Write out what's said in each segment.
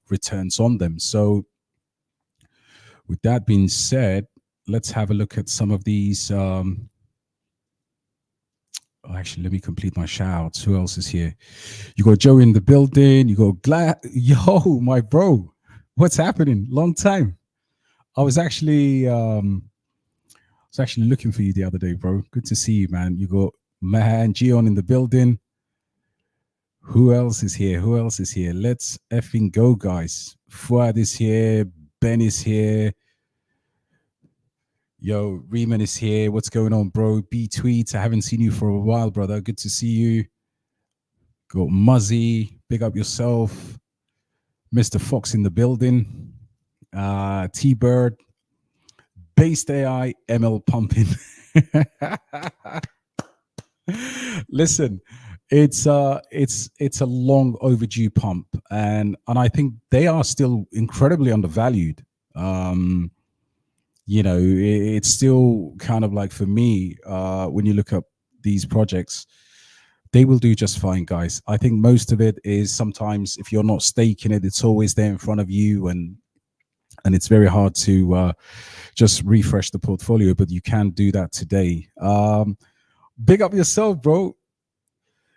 returns on them. So with that being said, let's have a look at some of these. Actually, let me complete my shout outs. Who else is here? You got Joe in the building. You got Yo, my bro, what's happening? Long time. I was actually looking for you the other day, bro. Good to see you, man. You got Mahan Gion in the building. Who else is here? Let's effing go, guys. Fuad is here. Ben is here. Yo, Riemann is here. What's going on, bro? B Tweets. I haven't seen you for a while, brother. Good to see you. Got Muzzy. Big up yourself. Mr. Fox in the building. T-Bird. Based AI, ML pumping. Listen, it's a long overdue pump, and I think they are still incredibly undervalued. It's still kind of like, for me, when you look up these projects, they will do just fine, guys. I think most of it is, sometimes if you're not staking it, it's always there in front of you, and it's very hard to just refresh the portfolio, but you can do that today. Big up yourself, bro.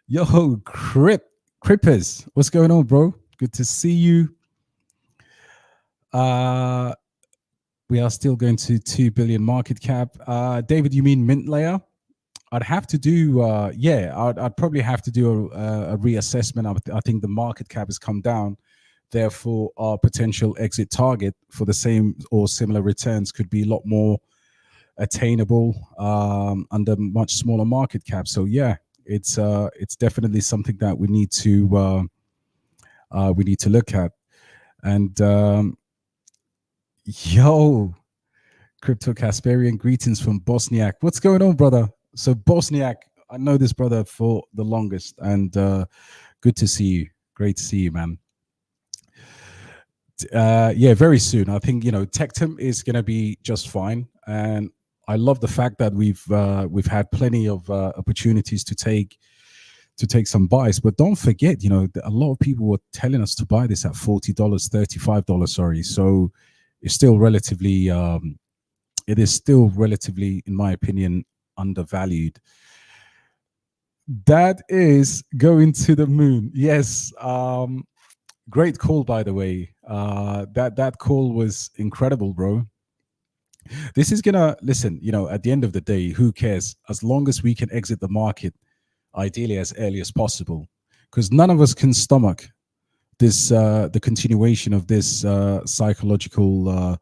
Yo, Crippers, what's going on, bro? Good to see you. We are still going to 2 billion market cap. David, you mean mint layer? I'd have to do, I'd probably have to do a reassessment. I think the market cap has come down. Therefore, our potential exit target for the same or similar returns could be a lot more attainable under much smaller market cap. So yeah, it's definitely something that we need to look at. And yo, Crypto Casparian, greetings from Bosniak. What's going on, brother? So Bosniak, I know this brother for the longest, and good to see you. Great to see you, man. Yeah, very soon. I think, Tectum is going to be just fine, and I love the fact that we've had plenty of opportunities to take some buys. But don't forget, a lot of people were telling us to buy this at $40, $35. Sorry, so it's still relatively, in my opinion, undervalued. That is going to the moon. Yes. Great call, by the way. That call was incredible, bro. This is gonna, listen, at the end of the day, who cares? As long as we can exit the market, ideally as early as possible, because none of us can stomach this, the continuation of this psychological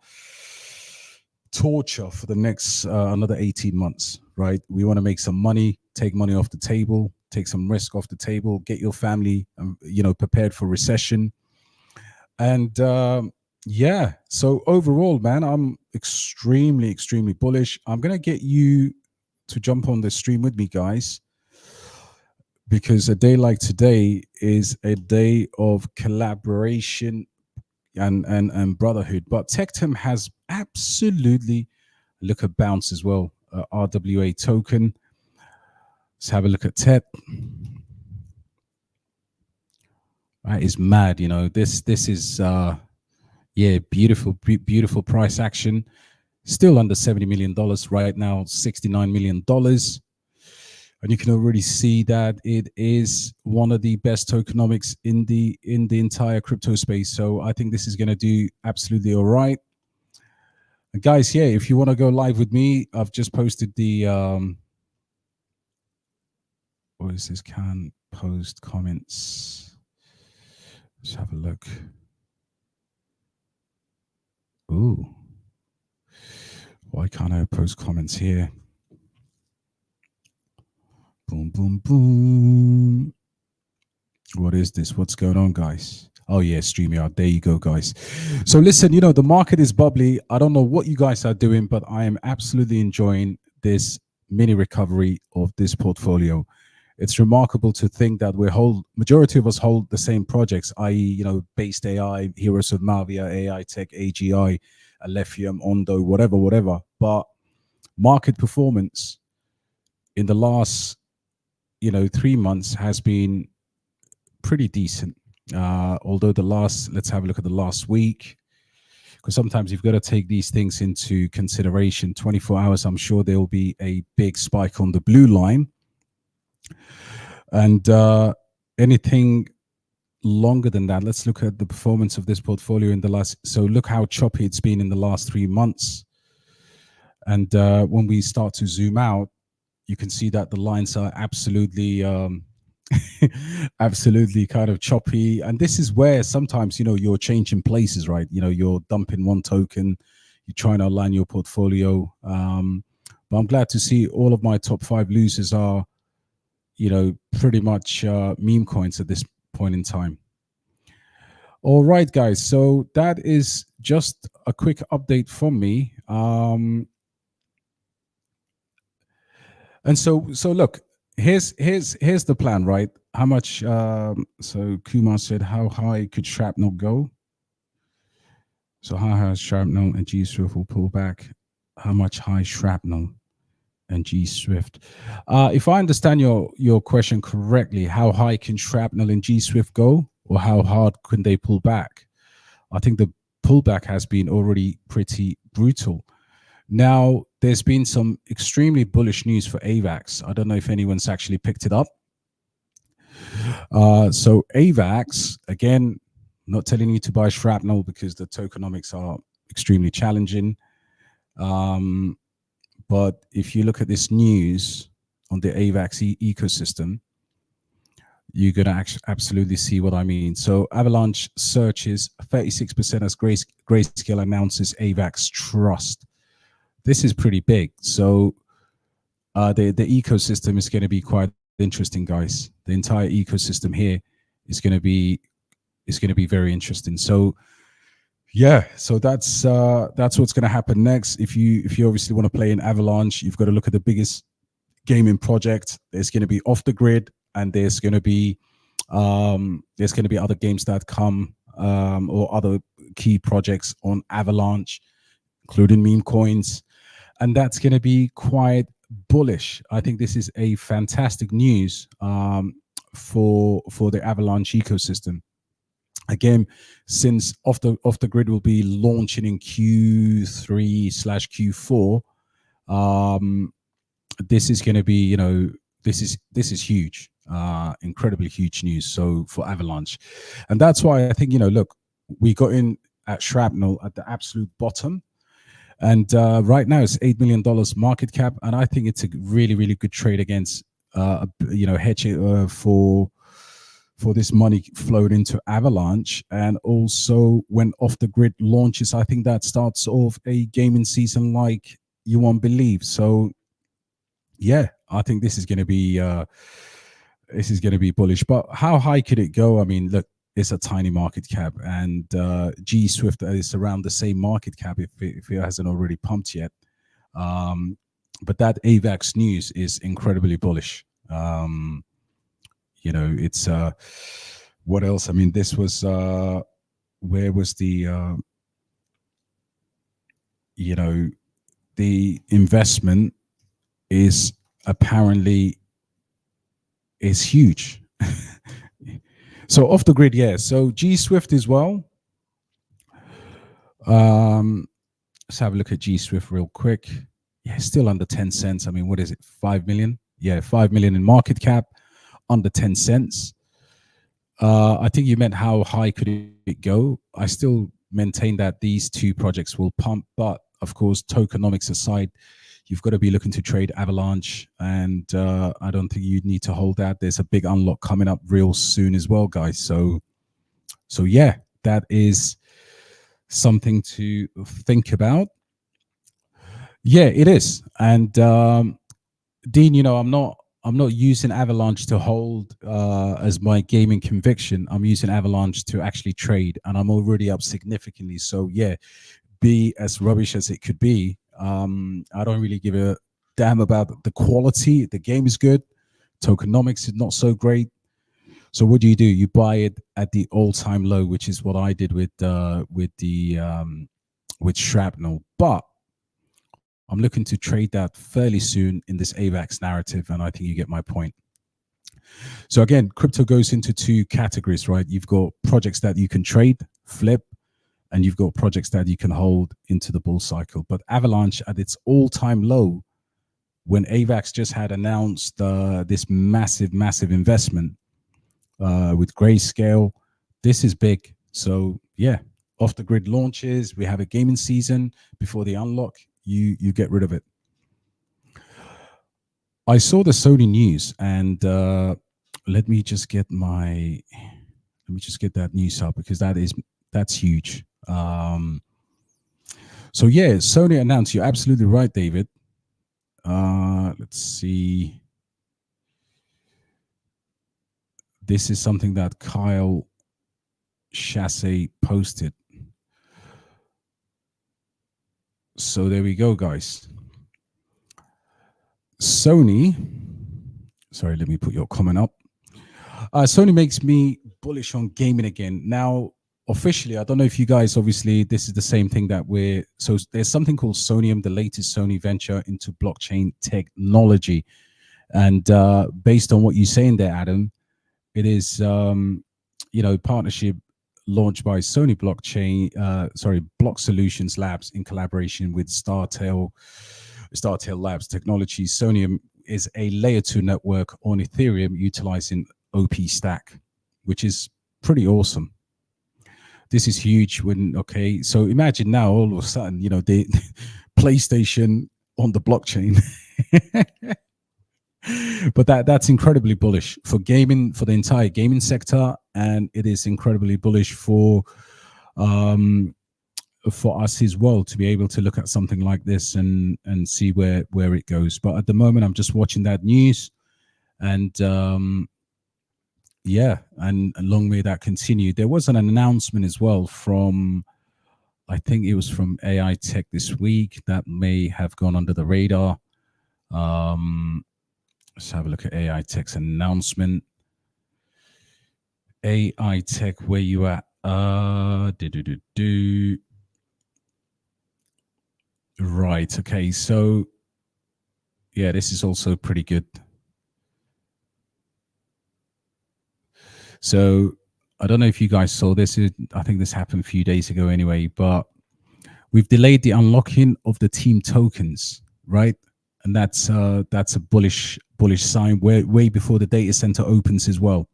torture for the next another 18 months, right? We want to make some money, take money off the table, take some risk off the table, get your family, prepared for recession. And yeah, so overall, man, I'm extremely, extremely bullish. I'm going to get you to jump on the stream with me, guys, because a day like today is a day of collaboration and brotherhood. But Tectum has absolutely, look at bounce as well, RWA token. Let's have a look at TET. That is mad, this is beautiful price action. Still under $70 million right now, $69 million. And you can already see that it is one of the best tokenomics in the entire crypto space. So I think this is going to do absolutely all right. And guys, yeah, if you want to go live with me, I've just posted the what is this? Can post comments. Let's have a look. Ooh. Why can't I post comments here? Boom, boom, boom. What is this? What's going on, guys? Oh, yeah, StreamYard. There you go, guys. So listen, the market is bubbly. I don't know what you guys are doing, but I am absolutely enjoying this mini recovery of this portfolio. It's remarkable to think that majority of us hold the same projects, i.e., Based AI, Heroes of Mavia, AI Tech, AGI, Alephium, Ondo, whatever. But market performance in the last, 3 months has been pretty decent. Although let's have a look at the last week, because sometimes you've got to take these things into consideration. 24 hours, I'm sure there will be a big spike on the blue line. And anything longer than that, let's look at the performance of this portfolio in the last. So look how choppy it's been in the last 3 months. And when we start to zoom out, you can see that the lines are absolutely absolutely kind of choppy. And this is where sometimes, you're changing places, right? You're dumping one token, you're trying to align your portfolio. But I'm glad to see all of my top 5 losers are, pretty much meme coins at this point in time. All right, guys. So that is just a quick update from me. And so look, here's the plan, right? How much? So Kumar said, how high could shrapnel go? So how high shrapnel and G Swift will pull back? How much high shrapnel and G Swift? If I understand your question correctly, how high can shrapnel and G Swift go, or how hard can they pull back? I think the pullback has been already pretty brutal. Now, there's been some extremely bullish news for AVAX. I don't know if anyone's actually picked it up. So AVAX, again, not telling you to buy shrapnel because the tokenomics are extremely challenging. But if you look at this news on the AVAX ecosystem, you're going to absolutely see what I mean. So Avalanche searches 36% as Grayscale announces AVAX Trust. This is pretty big. So the ecosystem is going to be quite interesting, guys. The entire ecosystem here is going to be very interesting. So yeah, so that's what's going to happen next. If you obviously want to play in Avalanche, you've got to look at the biggest gaming project. There's going to be Off the Grid, and there's going to be other games that come, or other key projects on Avalanche, including meme coins, and that's going to be quite bullish. I think this is a fantastic news for the Avalanche ecosystem. Again, since off the grid will be launching in Q3/Q4, this is going to be, this is huge, incredibly huge news. So for Avalanche, and that's why I think, look, we got in at shrapnel at the absolute bottom, and right now it's $8 million market cap, and I think it's a really, really good trade against, hedge for this money flowed into Avalanche. And also when Off the Grid launches, I think that starts off a gaming season like you won't believe. So yeah, I think this is going to be bullish. But how high could it go? I mean, look, it's a tiny market cap, and G Swift is around the same market cap if it hasn't already pumped yet. But that AVAX news is incredibly bullish. It's what else? I mean, this was where was the the investment is apparently is huge. So Off the Grid, yeah. So G Swift as well. Let's have a look at G Swift real quick. Yeah, still under 10 cents. I mean, what is it? 5 million? Yeah, 5 million in market cap, under 10 cents. I think you meant how high could it go? I still maintain that these two projects will pump, but of course, tokenomics aside, you've got to be looking to trade Avalanche, and I don't think you need to hold that. There's a big unlock coming up real soon as well, guys. So yeah, that is something to think about. Yeah, it is. And Dean, I'm not using Avalanche to hold as my gaming conviction. I'm using Avalanche to actually trade, and I'm already up significantly. So yeah, be as rubbish as it could be, I don't really give a damn about the quality. The game is good. Tokenomics is not so great. So what do? You buy it at the all-time low, which is what I did with Shrapnel. But I'm looking to trade that fairly soon in this AVAX narrative, and I think you get my point. So again, crypto goes into two categories, right? You've got projects that you can trade, flip, and you've got projects that you can hold into the bull cycle. But Avalanche at its all-time low, when AVAX just had announced this massive investment with Grayscale, this is big. So yeah, off the grid launches. We have a gaming season before the unlock. You get rid of it. I saw the Sony news, and let me just get that news up, because that's huge. So yeah, Sony announced. You're absolutely right, David. Let's see. This is something that Kyle Chasse posted. So there we go, guys. Sony, sorry, let me put your comment up. Sony makes me bullish on gaming again. Now, officially, I don't know if you guys, obviously, this is the same thing that so there's something called Sonium, the latest Sony venture into blockchain technology. And based on what you're saying there, Adam, it is, partnership launched by Sony Block Solutions Labs in collaboration with Startail Labs Technologies. Sonium is a layer 2 network on Ethereum utilizing OP Stack, which is pretty awesome. This is huge. So imagine now all of a sudden, the PlayStation on the blockchain. But that's incredibly bullish for gaming, for the entire gaming sector, and it is incredibly bullish for us as well, to be able to look at something like this and see where it goes. But at the moment, I'm just watching that news, and and long may that continue. There was an announcement as well from, I think it was from AI Tech this week, that may have gone under the radar. Let's have a look at AI Tech's announcement. AI Tech, where you at? Right. Okay. So, yeah, this is also pretty good. So, I don't know if you guys saw this. I think this happened a few days ago anyway, but we've delayed the unlocking of the team tokens, right? And that's a bullish sign way before the data center opens as well.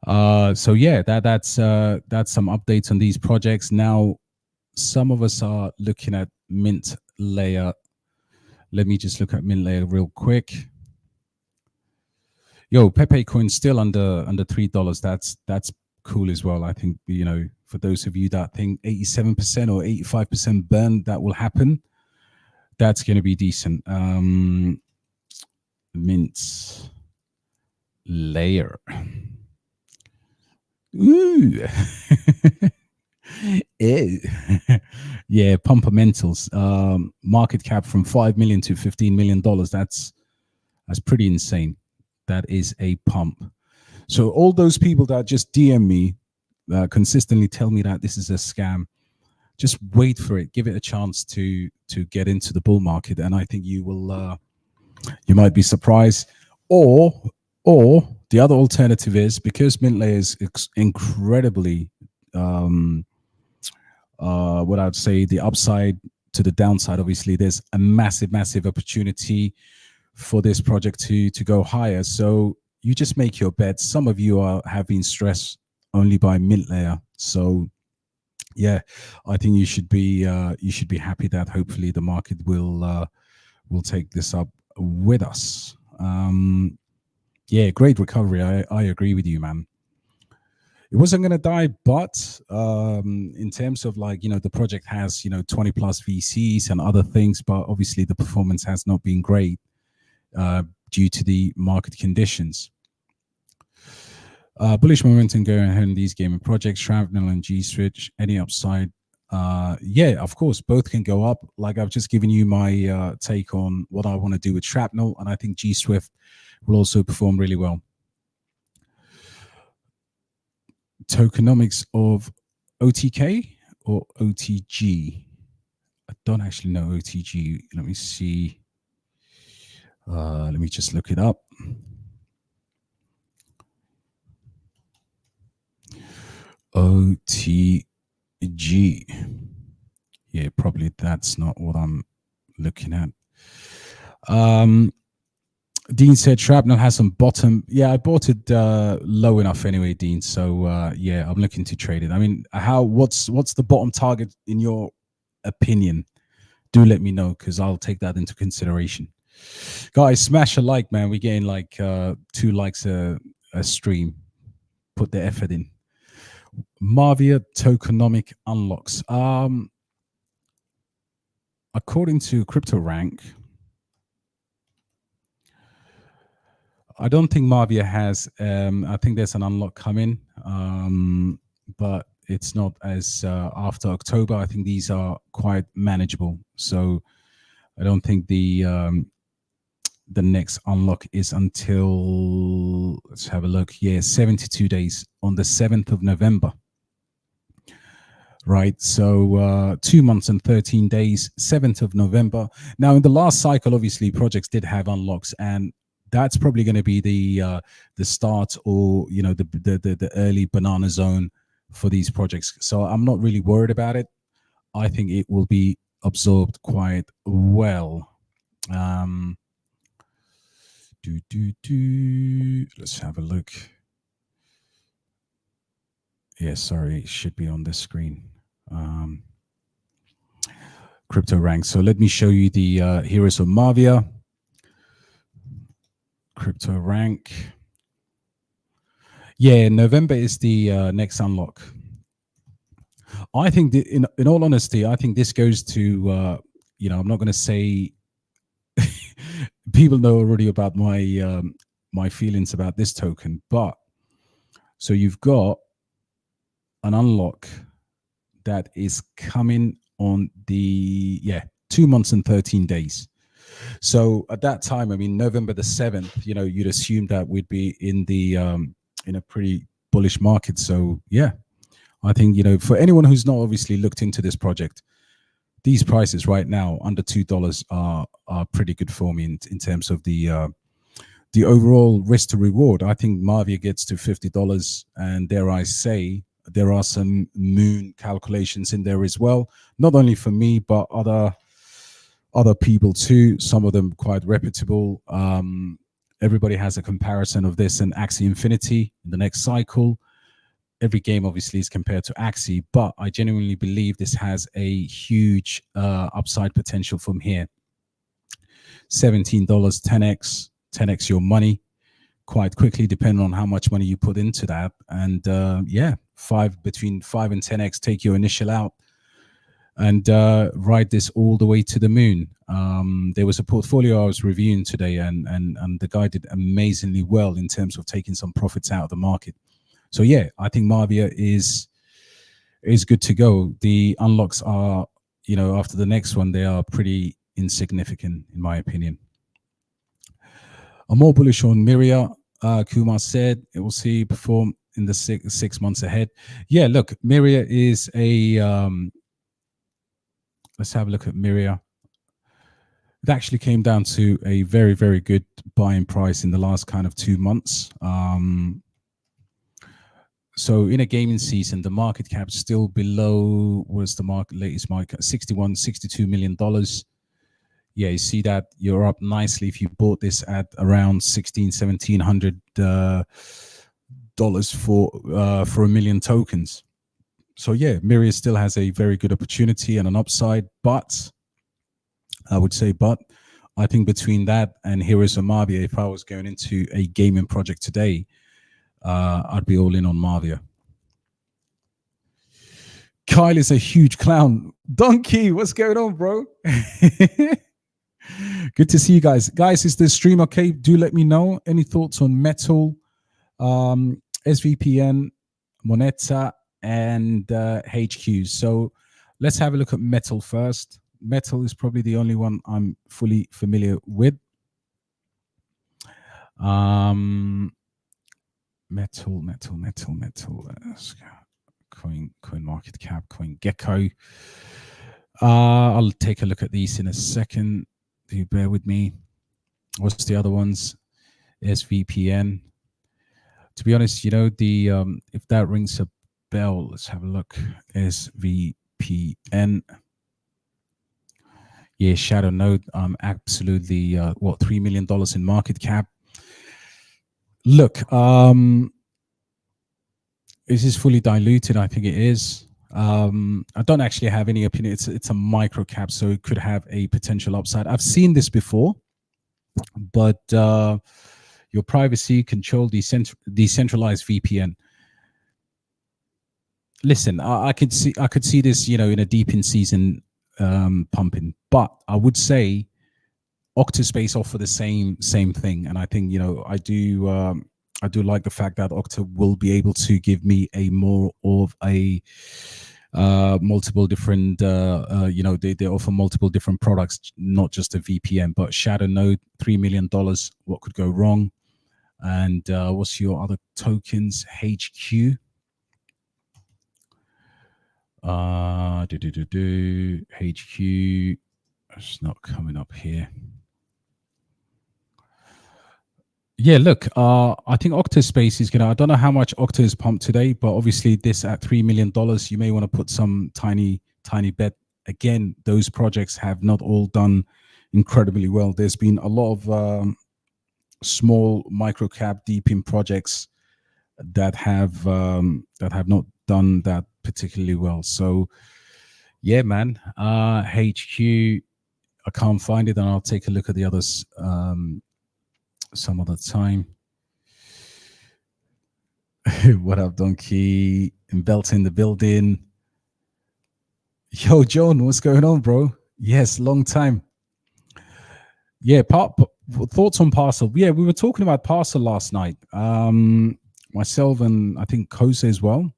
So yeah, that's some updates on these projects. Now, some of us are looking at Mint Layer. Let me just look at Mint Layer real quick. Yo, Pepe Coin still under $3. That's cool as well. I think, for those of you that think 87% or 85% burn that will happen, that's going to be decent. Mint Layer. Ooh. Yeah, Pumpermentals. Market cap from $5 million to $15 million. That's pretty insane. That is a pump. So all those people that just DM me, consistently tell me that this is a scam, just wait for it. Give it a chance to get into the bull market, and I think you will. You might be surprised. Or the other alternative is, because Mint Layer is incredibly, what I'd say, the upside to the downside. Obviously, there's a massive opportunity for this project to go higher. So you just make your bets. Some of you have been stressed only by Mint Layer. So yeah, I think you should be happy that hopefully the market will take this up with us. Yeah, great recovery. I agree with you, man. It wasn't going to die, but in terms of the project has 20 plus VCs and other things, but obviously the performance has not been great due to the market conditions. Bullish momentum going ahead in these gaming projects, Shrapnel and G-Switch. Any upside? Yeah, of course, both can go up. Like, I've just given you my take on what I want to do with Shrapnel, and I think G-Swift will also perform really well. Tokenomics of OTK or OTG? I don't actually know OTG. Let me see. Let me just look it up. OTG. Yeah, probably that's not what I'm looking at. Dean said shrapnel has some bottom. Yeah, I bought it low enough anyway, Dean. So yeah, I'm looking to trade it. I mean, what's the bottom target in your opinion? Do let me know, because I'll take that into consideration. Guys, smash a like, man. We're getting like 2 likes a stream. Put the effort in. Marvia tokenomic unlocks. According to CryptoRank, I don't think Marvia has. I think there's an unlock coming, but it's not as after October. I think these are quite manageable. So I don't think the next unlock is until, let's have a look. Yeah, 72 days on the 7th of November. Right, so 2 months and 13 days, 7th of November. Now, in the last cycle, obviously, projects did have unlocks, and that's probably going to be the start, or the early banana zone for these projects. So I'm not really worried about it. I think it will be absorbed quite well. Let's have a look. Yeah, sorry, it should be on the screen. CryptoRank. So let me show you the heroes of Marvia. CryptoRank. Yeah, November is the next unlock. I think in all honesty, I think this goes to I'm not going to say people know already about my my feelings about this token, but so you've got an unlock that is coming on the 2 months and 13 days. So at that time, I mean, November the 7th, you'd assume that we'd be in the in a pretty bullish market. So yeah, I think, for anyone who's not obviously looked into this project, these prices right now under $2 are pretty good for me in terms of the overall risk to reward. I think Marvia gets to $50, and dare I say, there are some moon calculations in there as well, not only for me but other people too, some of them quite reputable. Everybody has a comparison of this and Axie Infinity in the next cycle. Every game obviously is compared to Axie, but I genuinely believe this has a huge upside potential from here. $17, 10x your money quite quickly, depending on how much money you put into that. And between 5 and 10x, take your initial out and ride this all the way to the moon. There was a portfolio I was reviewing today, and the guy did amazingly well in terms of taking some profits out of the market. So yeah, I think Marvia is good to go. The unlocks are, after the next one, they are pretty insignificant in my opinion. I'm more bullish on Miria. Kumar said it will see perform in the six months ahead. Yeah, look, Miria is a let's have a look at Miria. It actually came down to a very, very good buying price in the last kind of 2 months. So in a gaming season, the market cap still below, was the latest market, $62 million. Yeah, you see that you're up nicely if you bought this at around $1,700 for a million tokens. So yeah, Miria still has a very good opportunity and an upside, but I think between that and Heroes of Marvia, if I was going into a gaming project today, I'd be all in on Marvia. Kyle is a huge clown. Donkey, what's going on, bro? Good to see you guys. Guys, is this stream okay? Do let me know. Any thoughts on Metal, SVPN, Moneta, and HQ? So let's have a look at Metal first. Metal is probably the only one I'm fully familiar with. Metal. Coin market cap, Coin Gecko. I'll take a look at these in a second. Do you bear with me? What's the other ones? SVPN. To be honest, the if that rings a bell. Let's have a look. SVPN. Yeah, Shadow Node. Absolutely. $3 million in market cap. Look, is this fully diluted? I think it is. I don't actually have any opinion. It's a micro cap, so it could have a potential upside. I've seen this before, but your privacy control, decentralized VPN. Listen, I could see this, in a deep in season pumping, but I would say Octaspace offer the same thing, and I think I do like the fact that Okta will be able to give me a more of a multiple different they offer multiple different products, not just a VPN. But Shadow Node, $3 million, what could go wrong? And what's your other tokens? HQ. HQ. It's not coming up here. Yeah, look, I think Octaspace is I don't know how much Okta is pumped today, but obviously this at $3 million, you may want to put some tiny bet. Again, those projects have not all done incredibly well. There's been a lot of small micro cap deep in projects that have not done that particularly well. So yeah, man, HQ, I can't find it, and I'll take a look at the others some other time. What up, Donkey? Belt in the building. Yo, John, what's going on, bro? Yes, long time. Yeah, thoughts on Parcel. Yeah, we were talking about Parcel last night. Myself and I think Kose as well.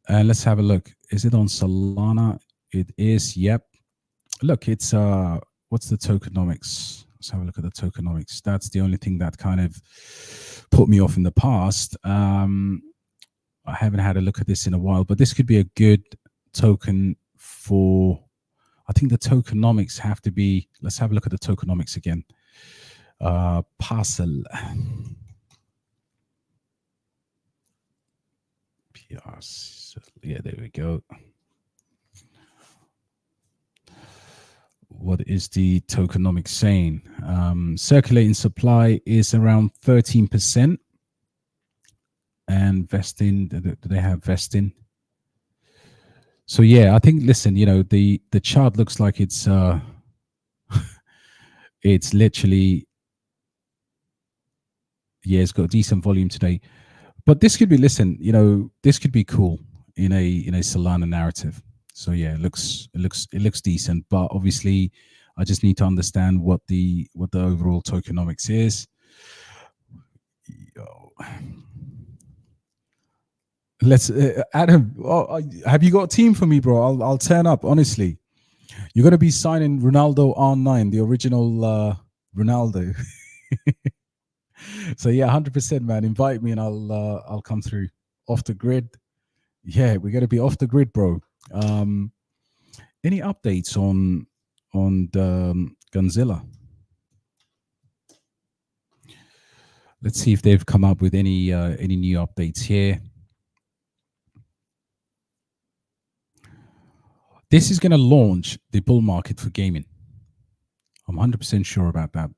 And let's have a look. Is it on Solana? It is. Yep. Look, it's what's the tokenomics? Let's have a look at the tokenomics. That's the only thing that kind of put me off in the past. I haven't had a look at this in a while, but this could be a good token for, I think the tokenomics have to be, let's have a look at the tokenomics again. Parcel. Yeah, there we go. What is the tokenomics saying? Circulating supply is around 13%. And vesting, do they have vesting? So yeah, I think, listen, the chart looks like it's it's literally, yeah, it's got decent volume today. But this could be, listen, this could be cool in a Solana narrative. So yeah, it looks decent, but obviously I just need to understand what the overall tokenomics is. Yo. Let's Adam. Have you got a team for me, bro? I'll turn up. Honestly, you're gonna be signing Ronaldo R9, the original Ronaldo. So yeah, 100%, man. Invite me and I'll come through. Off the grid. Yeah, we're gonna be off the grid, bro. Any updates on Gunzilla? Let's see if they've come up with any new updates here. This is going to launch the bull market for gaming. I'm 100% sure about that.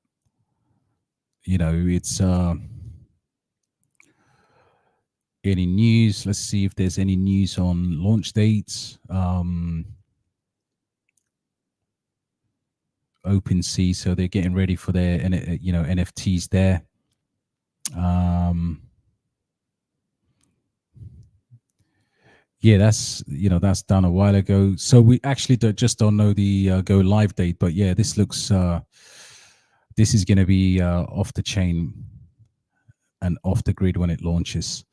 It's any news. Let's see if there's any news on launch dates. OpenSea, so they're getting ready for their NFTs there. Yeah, that's done a while ago. So we actually just don't know the go live date, but yeah, this looks this is going to be off the chain and off the grid when it launches.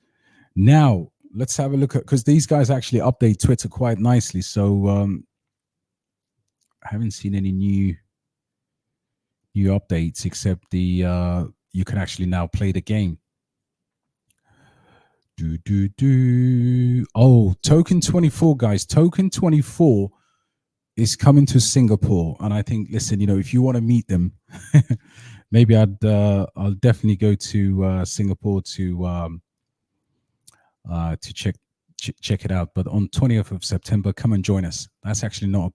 Now let's have a look at, because these guys actually update Twitter quite nicely. So I haven't seen any new updates except the you can actually now play the game. Oh, Token 24, guys. Token 24 is coming to Singapore, and I think, listen, if you want to meet them, maybe I'll definitely go to Singapore to to check it out. But on 20th of September, come and join us. That's actually not a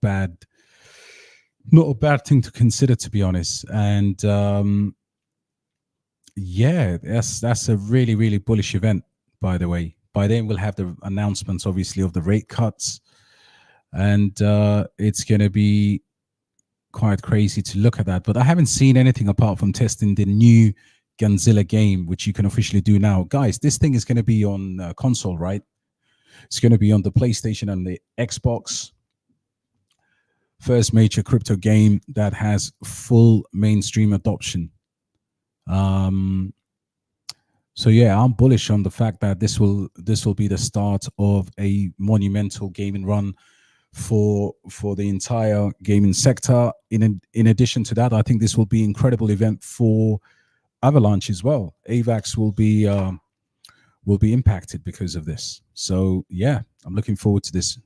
bad thing to consider, to be honest. And yeah, that's a really, really bullish event, by the way. By then we'll have the announcements, obviously, of the rate cuts, and it's going to be quite crazy to look at that. But I haven't seen anything apart from testing the new Gunzilla game, which you can officially do now. Guys, this thing is going to be on console, right? It's going to be on the PlayStation and the Xbox. First major crypto game that has full mainstream adoption. So yeah, I'm bullish on the fact that this will be the start of a monumental gaming run for the entire gaming sector. In addition to that, I think this will be an incredible event for Avalanche as well. AVAX will be impacted because of this. So yeah, I'm looking forward to this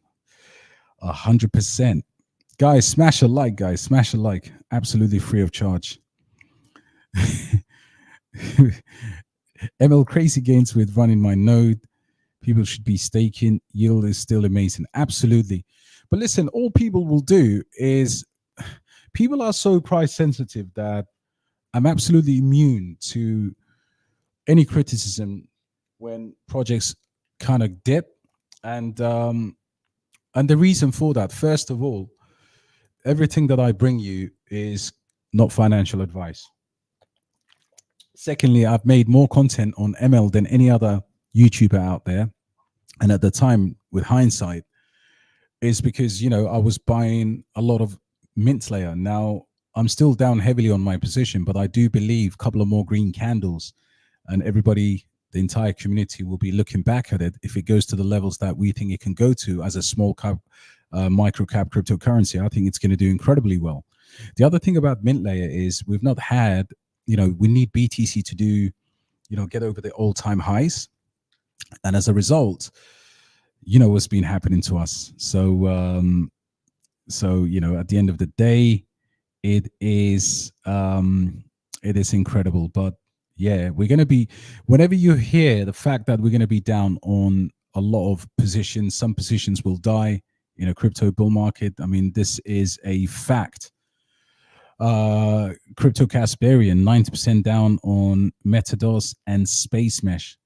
100%. Guys, smash a like, guys. Smash a like. Absolutely free of charge. ML crazy gains with running my node. People should be staking. Yield is still amazing. Absolutely. But listen, all people will do is, people are so price sensitive that I'm absolutely immune to any criticism when projects kind of dip. And the reason for that, first of all, everything that I bring you is not financial advice. Secondly, I've made more content on ML than any other YouTuber out there. And at the time, with hindsight, is because, I was buying a lot of mint layer. Now, I'm still down heavily on my position, but I do believe a couple of more green candles and everybody, the entire community, will be looking back at it. If it goes to the levels that we think it can go to as a small cap, micro cap cryptocurrency, I think it's going to do incredibly well. The other thing about mint layer is we've not had, we need BTC to do, get over the all-time highs. And as a result, what's been happening to us. So, at the end of the day, it is incredible. But yeah, we're going to be, whenever you hear the fact that we're going to be down on a lot of positions, some positions will die in a crypto bull market. I mean, this is a fact. Crypto Casparian, 90% down on Metados and Space Mesh.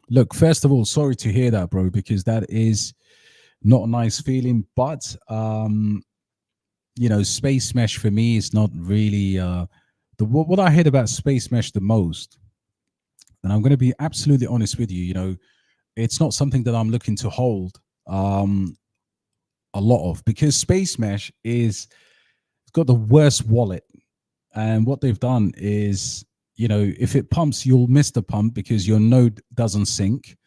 Look, first of all, sorry to hear that, bro, because that is not a nice feeling. But Space Mesh for me is not really what I heard about Space Mesh the most. And I'm going to be absolutely honest with you. It's not something that I'm looking to hold a lot of, because Space Mesh it's got the worst wallet. And what they've done is, if it pumps, you'll miss the pump because your node doesn't sync.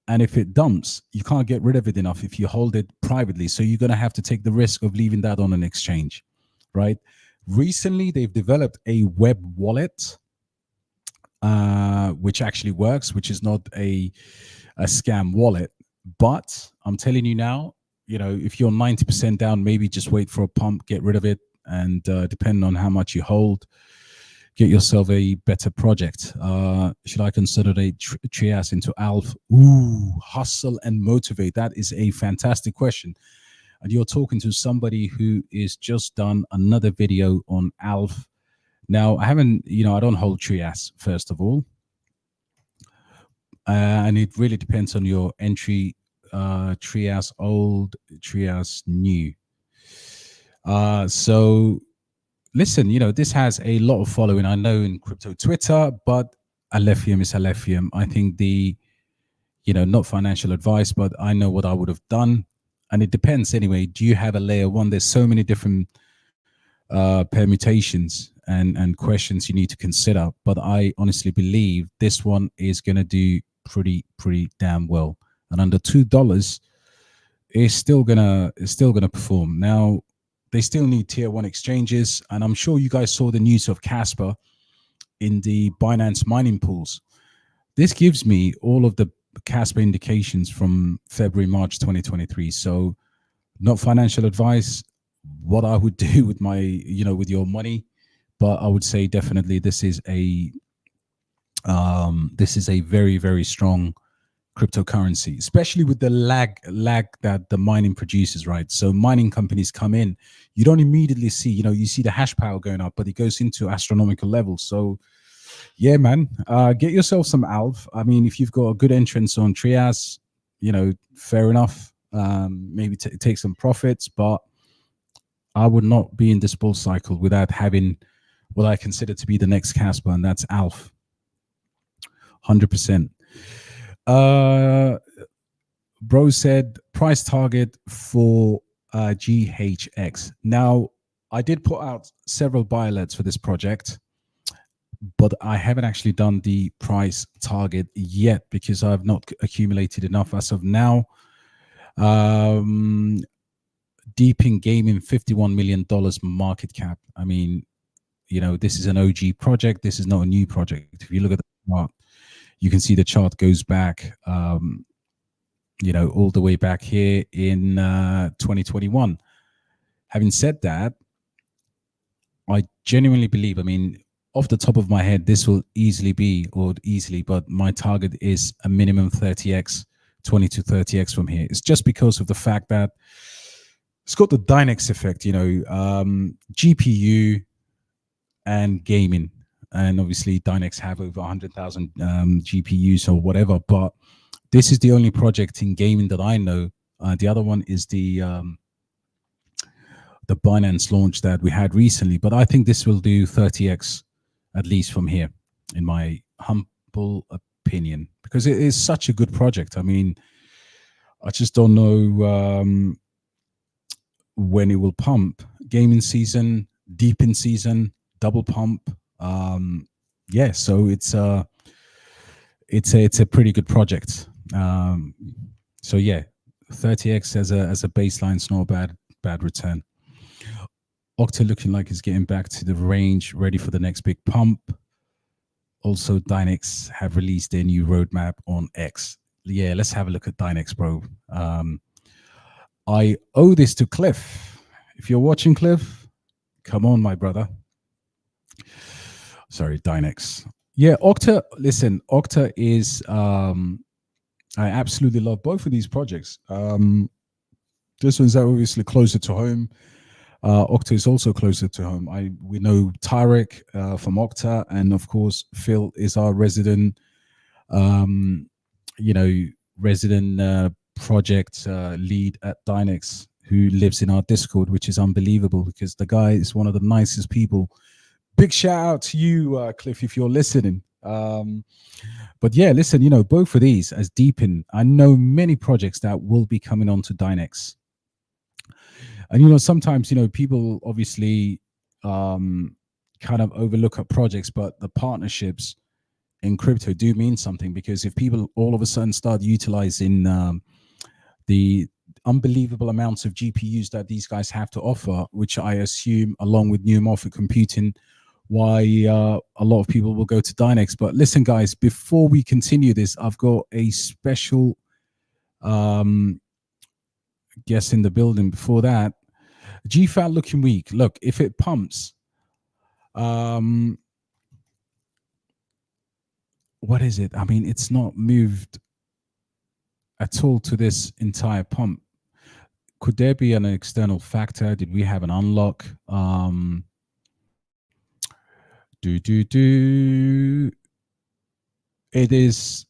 And if it dumps, you can't get rid of it enough if you hold it privately. So you're going to have to take the risk of leaving that on an exchange, right? Recently, they've developed a web wallet, which actually works, which is not a scam wallet. But I'm telling you now, if you're 90% down, maybe just wait for a pump, get rid of it. And depending on how much you hold, get yourself a better project. Should I consolidate Trias into ALF? Ooh, hustle and motivate. That is a fantastic question. And you're talking to somebody who is just done another video on ALF. Now, I don't hold Trias, first of all. And it really depends on your entry, Trias old, Trias new. So listen, this has a lot of following, I know, in crypto Twitter, but Alephium is Alephium. I think not financial advice, but I know what I would have done. And it depends anyway. Do you have a layer one? There's so many different permutations and questions you need to consider. But I honestly believe this one is going to do pretty damn well. And under $2, it's still gonna perform. Now, they still need tier one exchanges, and I'm sure you guys saw the news of Casper in the Binance mining pools. This gives me all of the Casper indications from February, March 2023. So, not financial advice, what I would do with my, with your money, but I would say definitely this is a This is a very, very strong cryptocurrency, especially with the lag that the mining produces, right? So mining companies come in, you don't immediately see, you see the hash power going up, but it goes into astronomical levels. So yeah, man, get yourself some ALV. I mean, if you've got a good entrance on Trias, fair enough. Maybe take some profits, but I would not be in this bull cycle without having what I consider to be the next Casper, and that's ALF. 100%. Bro said price target for GHX. Now, I did put out several buy alerts for this project, but I haven't actually done the price target yet because I've not accumulated enough as of now. Deep in gaming, $51 million market cap. I mean, this is an OG project. This is not a new project. If you look at the chart, you can see the chart goes back, all the way back here in 2021. Having said that, I genuinely believe, I mean, off the top of my head, this will but my target is a minimum 30x, 20 to 30x from here. It's just because of the fact that it's got the Dynex effect, GPU and gaming. And obviously Dynex have over 100,000 GPUs or whatever, but this is the only project in gaming that I know. The other one is the Binance launch that we had recently, but I think this will do 30x at least from here, in my humble opinion, because it is such a good project. I mean, I just don't know when it will pump. Gaming season, deep in season, double pump. Yeah, so it's a pretty good project. So yeah, 30x as a baseline is not a bad return. Octa looking like it's getting back to the range, ready for the next big pump. Also, Dynex have released their new roadmap on X. Yeah, let's have a look at Dynex, bro. I owe this to Cliff. If you're watching, Cliff, come on, my brother. Sorry, Dynex. Yeah, Octa. Listen, Octa is. I absolutely love both of these projects. This one's obviously closer to home. Octa is also closer to home. We know Tarek from Octa, and of course Phil is our resident, project lead at Dynex, who lives in our Discord, which is unbelievable because the guy is one of the nicest people. Big shout out to you, Cliff, if you're listening. But yeah, listen, both of these as Deepin, I know many projects that will be coming on to Dynex. And, sometimes, people obviously kind of overlook at projects, but the partnerships in crypto do mean something, because if people all of a sudden start utilizing the unbelievable amounts of GPUs that these guys have to offer, which I assume, along with neuromorphic computing, why a lot of people will go to Dynex. But listen, guys, before we continue this, I've got a special guest in the building. Before that, GFAT looking weak. Look, if it pumps, what is it? I mean, it's not moved at all to this entire pump. Could there be an external factor? Did we have an unlock? It is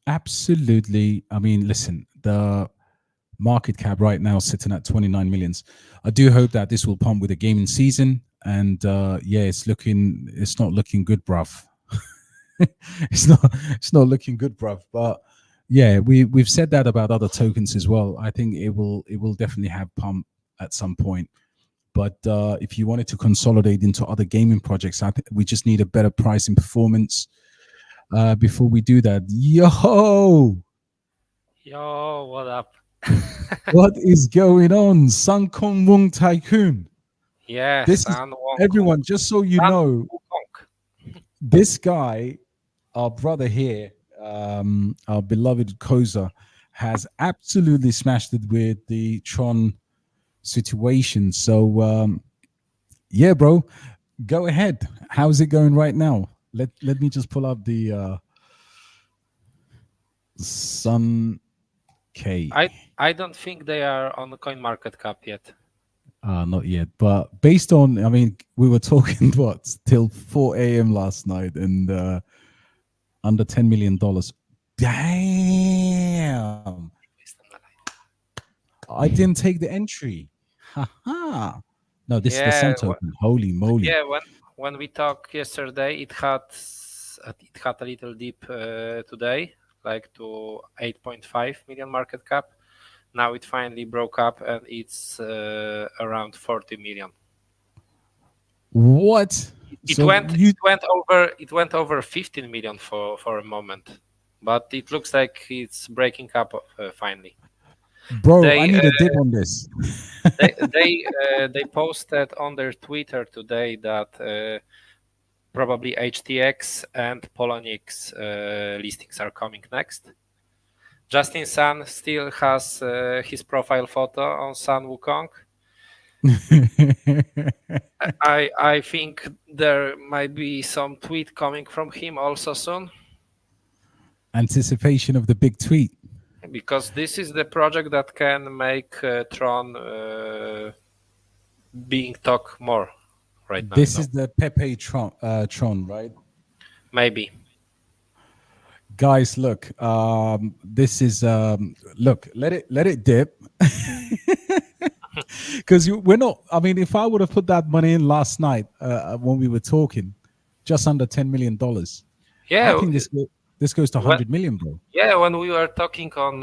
absolutely, I mean, listen, the market cap right now sitting at 29 millions. I do hope that this will pump with the gaming season, and yeah, it's not looking good, bruv. it's not looking good, bruv. But yeah, we've said that about other tokens as well. I think it will definitely have pump at some point. But if you wanted to consolidate into other gaming projects, I think we just need a better pricing performance before we do that. Yo, what up? What is going on? Sun Kong Wong Tycoon. Yes, This is everyone, just so you know, this guy, our brother here, our beloved Koza, has absolutely smashed it with the Tron situation. So yeah, bro, go ahead. How's it going right now? Let me just pull up the Sun K. I don't think they are on the coin market cap yet. Not yet, but based on, I mean, we were talking what till 4 a.m. last night, and under $10 million. Damn! I didn't take the entry. Haha. No, this is the Yeah, Sun token. Holy moly! yeah. When we talked yesterday, it had a little dip today, like to 8.5 million market cap. Now it finally broke up and it's around 40 million. What? It So went you, it went over 15 million for a moment, but it looks like it's breaking up finally. bro? I They need a dip on this. they posted on their Twitter today that probably HTX and Poloniex listings are coming next. Justin Sun still has his profile photo on Sun Wukong. I think there might be some tweet coming from him also soon, Anticipation of the big tweet. because this is the project that can make Tron being talked more right now. This is the Pepe Tron, right? Maybe. Guys, look. This is look. Let it dip. Because we're not. I mean, if I would have put that money in last night when we were talking, just under $10 million, Yeah, I think this goes to 100 million, bro. yeah. When we were talking on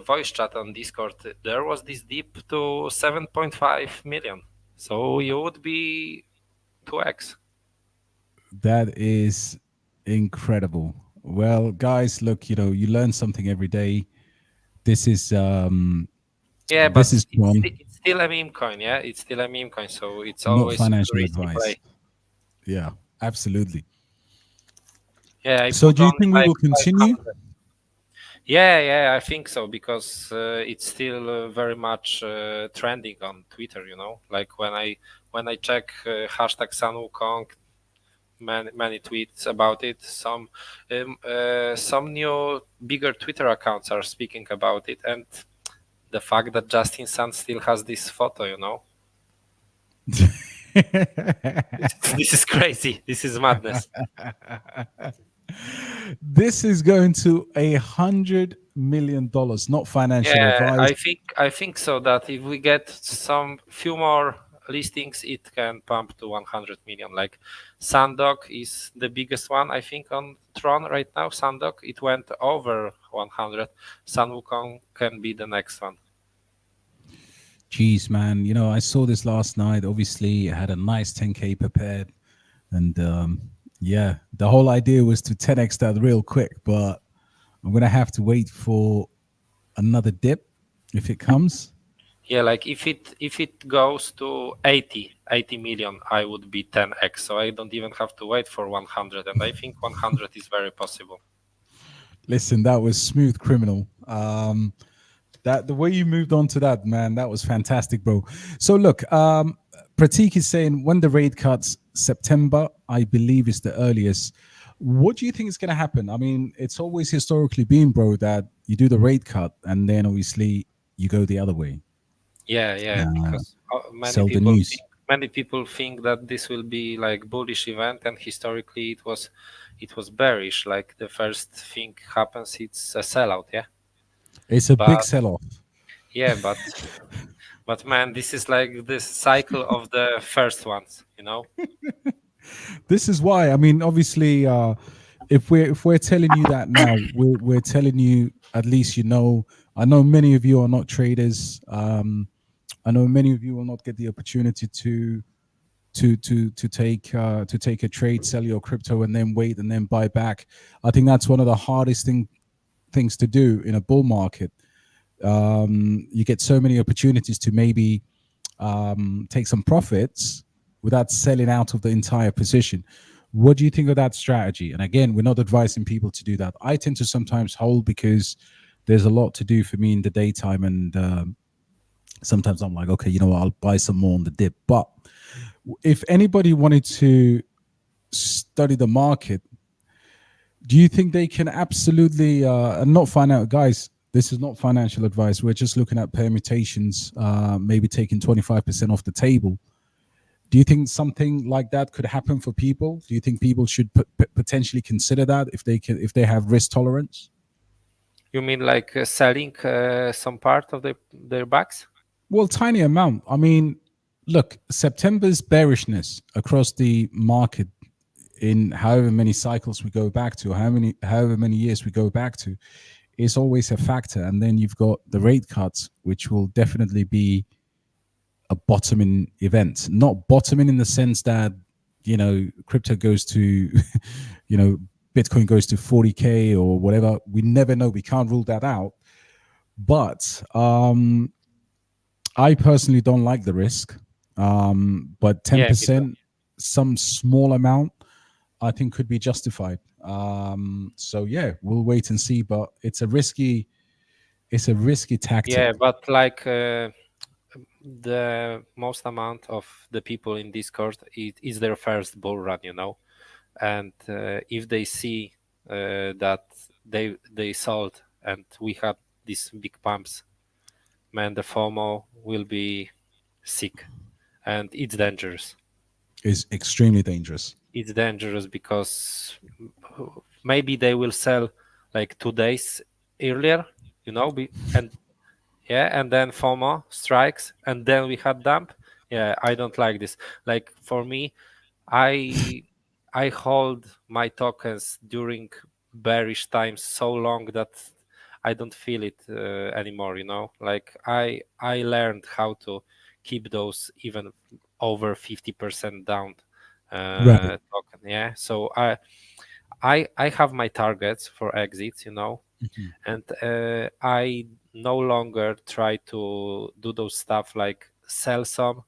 voice chat on Discord, there was this dip to 7.5 million. So you would be 2x. That is incredible. Well, guys, look. You learn something every day. This is Yeah, but this is Tron, it's still a meme coin. Yeah, it's still a meme coin. So it's not always a financial risky advice. play. Yeah, absolutely. Yeah, I So, put do you only think we like will continue? 500. Yeah, I think so, because it's still very much trending on Twitter. Like when I check hashtag Sun Wukong, many tweets about it. Some new bigger Twitter accounts are speaking about it, and the fact that Justin Sun still has this photo. This is crazy. This is madness. This is going to $100 million, not financial Yeah, advice. I think so, that if we get some few more listings, it can pump to 100 million. Like Sandog is the biggest one, I think, on Tron right now. Sandog, it went over 100. Sun Wukong can be the next one. Jeez, man. I saw this last night. Obviously, it had a nice 10K prepared. And yeah, the whole idea was to 10X that real quick. But I'm going to have to wait for another dip if it comes. Yeah, like if it goes to 80 million, I would be 10x. So I don't even have to wait for 100. And I think 100 is very possible. Listen, that was smooth criminal. That the way you moved on to that, man, that was fantastic, bro. So look, Pratik is saying when the rate cuts, September, I believe, is the earliest. What do you think is going to happen? I mean, it's always historically been, bro, that you do the rate cut and then obviously you go the other way. Yeah, because Sell the news. many people think that this will be like bullish event, and historically it was bearish. Like the first thing happens, it's a sellout. Yeah, It's a big but sell-off. yeah, but man, this is like this cycle of the first ones. This is why. I mean, obviously, if we're telling you that now, we're telling you, at least I know many of you are not traders. I know many of you will not get the opportunity to take a trade, sell your crypto, and then wait and then buy back. I think that's one of the hardest things to do in a bull market. You get so many opportunities to maybe take some profits without selling out of the entire position. What do you think of that strategy? And again, we're not advising people to do that. I tend to sometimes hold because there's a lot to do for me in the daytime, and sometimes I'm like, okay, I'll buy some more on the dip. But if anybody wanted to study the market, do you think they can absolutely and not find out, guys? This is not financial advice. We're just looking at permutations, maybe taking 25% off the table. Do you think something like that could happen for people? Do you think people should potentially consider that if they have risk tolerance? You mean like selling some part of their bags? Well, tiny amount. I mean, look, September's bearishness across the market in however many cycles we go back to, however many years we go back to, is always a factor. And then you've got the rate cuts, which will definitely be a bottoming event. Not bottoming in the sense that, crypto goes to, Bitcoin goes to 40K or whatever. We never know. We can't rule that out. But I personally don't like the risk. But 10%, some small amount, I think could be justified. So yeah, we'll wait and see. But it's a risky tactic. Yeah, but like the most amount of the people in Discord, it is their first bull run, and if they see that they sold and we had these big pumps, man, the FOMO will be sick, and it's dangerous. Is extremely dangerous. It's dangerous because maybe they will sell like 2 days earlier, and and then FOMO strikes, and then we had dump. Yeah, I don't like this. Like for me, I hold my tokens during bearish times so long that I don't feel it anymore. Like I learned how to keep those even over 50% down Right. token. Yeah, so I have my targets for exits, and I no longer try to do those stuff like sell some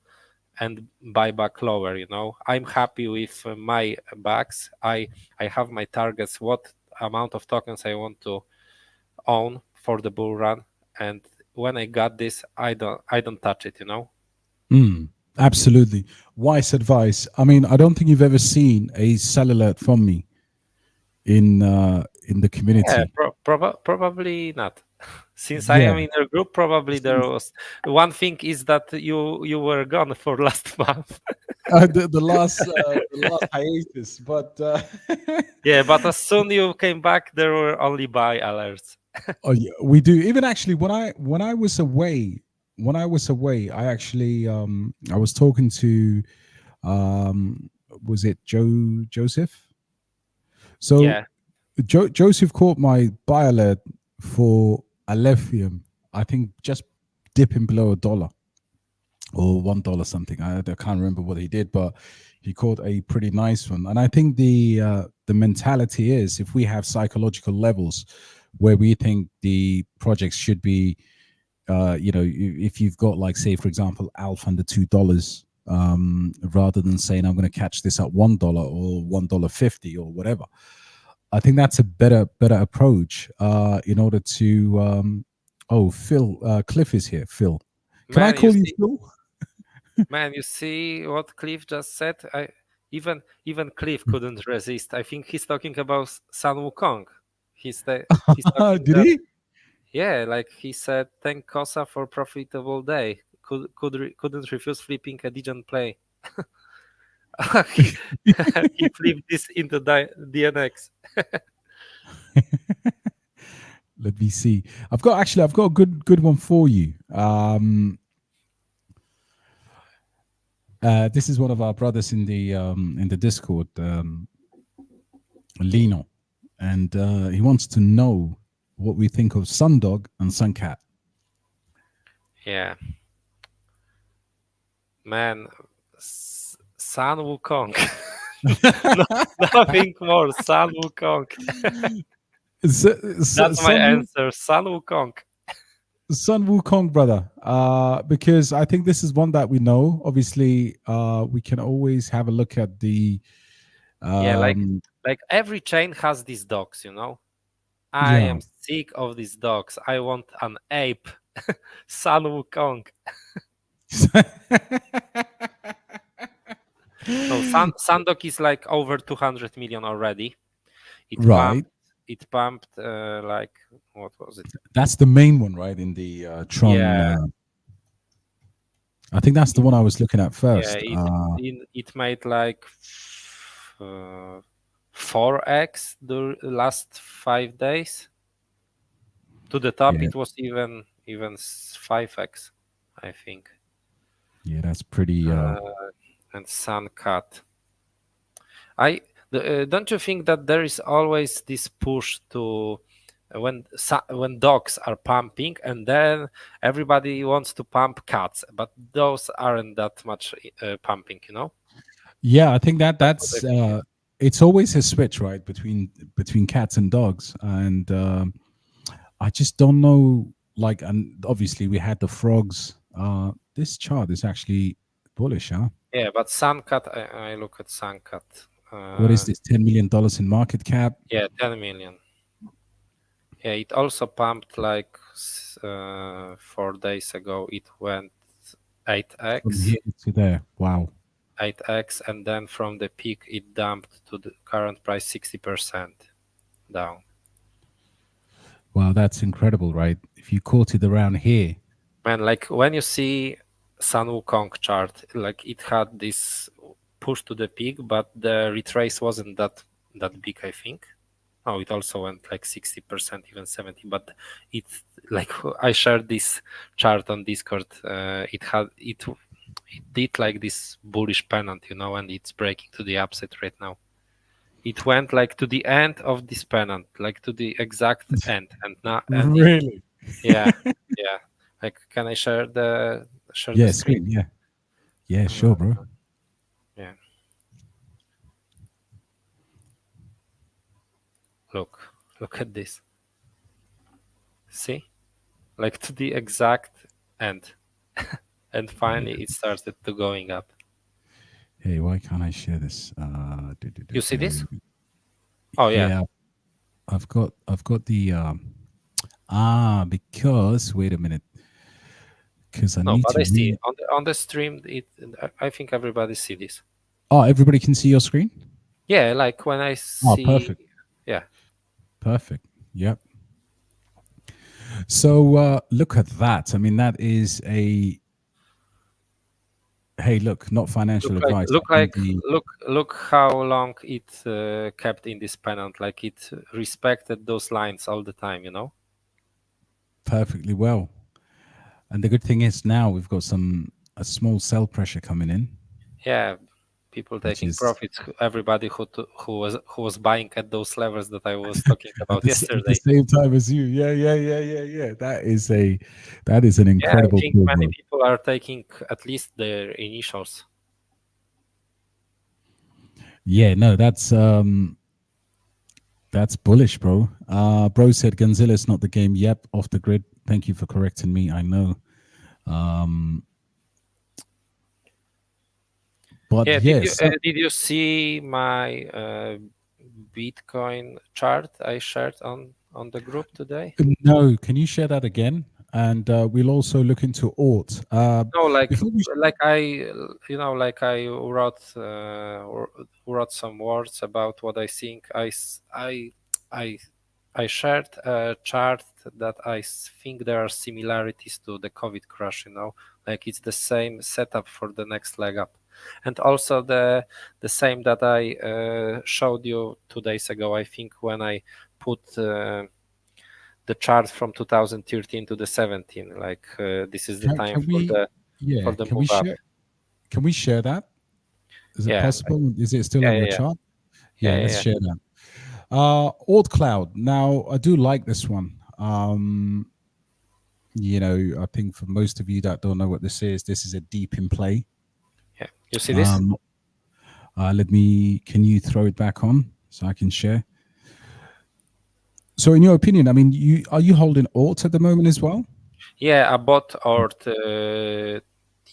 and buy back lower. I'm happy with my backs. I have my targets, what amount of tokens I want to own for the bull run, and when I got this, I don't touch it. Absolutely wise advice. I mean, I don't think you've ever seen a sell alert from me in the community. Yeah, probably not. Since I am Yeah. in a group, probably there was one thing is that you were gone for last month. The last hiatus, but Yeah, but as soon you came back, there were only buy alerts. oh, yeah, we do. Even actually, when I was away, I actually I was talking to was it Joseph? So Yeah, Joseph caught my buy alert for Alephium. I think just dipping below $1 or $1 something. I can't remember what he did, but he caught a pretty nice one. And I think the mentality is, if we have psychological levels where we think the projects should be, if you've got, like, say for example, alpha under $2, rather than saying I'm going to catch this at $1 or $1.50 or whatever. I think that's a better approach in order to. Oh, Phil, Cliff is here. Phil, can I man, you call you see, Phil? man, you see what Cliff just said. Even Cliff couldn't resist. I think he's talking about Sun Wukong. He's talking Did that. he? Yeah, like he said, thank Kosa for profitable day. Couldn't refuse flipping a Dijon play. he, he flipped this into DNX. Let me see. I've got a good one for you. This is one of our brothers in the Discord, Lino, and he wants to know what we think of Sundog and Suncat. Yeah, man, Sun Wukong. Nothing more. Sun Wukong. That's my answer. Sun Wukong. Sun Wukong, brother. Because I think this is one that we know. Obviously, we can always have a look at the. Yeah, like every chain has these dogs. I Yeah. am sick of these dogs. I want an ape. Sun Wukong. No, Sandok is like over 200 million already. It Right. pumped. It pumped like what was it? That's the main one, right? In the Tron. Yeah, I think that's the it, one I was looking at yeah. first. It made like 4x the last 5 days. To the top, Yeah, it was even 5x, I think. yeah, that's pretty. And Suncat. I don't you think that there is always this push to when dogs are pumping, and then everybody wants to pump cats, but those aren't that much pumping, you know? Yeah, I think That's what I that's think. it's always a switch, right, between cats and dogs, and I just don't know. Like, and obviously we had the frogs. This chart is actually bullish, huh? Yeah, but Suncat, I look at Suncat. What is this? $10 million in market cap. Yeah, 10 million. Yeah, it also pumped like 4 days ago. It went From 8x. here to there. Wow. 8x, and then from the peak it dumped to the current price 60% down. Wow, that's incredible, right? If you caught it around here, Man, like when you see Sun Wukong chart, like it had this push to the peak, but the retrace wasn't that big, I think. Oh, it also went like 60%, even 70. But it's like I shared this chart on Discord. It did like this bullish pennant, you know, and it's breaking to the upside right now. It went like to the end of this pennant, like to the exact end, and now and it, really? yeah, yeah. Like, can I share the Yeah, screen? screen. Yeah, yeah, Uh, sure, bro. yeah, look at this. See, like to the exact end, and finally it started to going up. Hey, why can't I share this? You see this? Oh yeah. Yeah, I've got the because wait a minute, because I No, need but I to see read. on the stream. I think everybody see this. Oh, everybody can see your screen. Yeah, like when I Oh, see. perfect, Yeah. perfect. Yep. So look at that. I mean, that is a hey, look, not financial advice. I think the Look how long it kept in this pennant. Like it respected those lines all the time, you know. perfectly well. And the good thing is now we've got a small sell pressure coming in, Yeah, people which taking is profits. Everybody who was buying at those levels that I was talking at about the yesterday. same time as you. Yeah, yeah, yeah, yeah, yeah. That is an Yeah, I incredible think pull, many bro. people are taking at least their initials. Yeah, no, that's bullish, bro. Bro said Gonzilla's not the game. Yep, off the grid. Thank you for correcting me. I know. Um, but Yeah, yes, did you see my Bitcoin chart I shared on the group today? no. Can you share that again? And we'll also look into Alt. No, Before we, like I, like I wrote some words about what I think. I I shared a chart that think there are similarities to the COVID crash. Like it's the same setup for the next leg up, and also the same that I showed you 2 days ago. I think when I put. The chart from 2013 to the 17, like this is the time can for we, the yeah, can we move up. share? Can we share that? Is it Yeah, possible? Is it still yeah, on yeah, your yeah, chart? yeah, Yeah, yeah, let's yeah. share that. Alt Cloud. Now, I do like this one. I think for most of you that don't know what this is a deep in play. Yeah. You see this? Um, can you throw it back on so I can share? So, in your opinion, I mean, are you holding Alt at the moment as well? Yeah, I bought Ort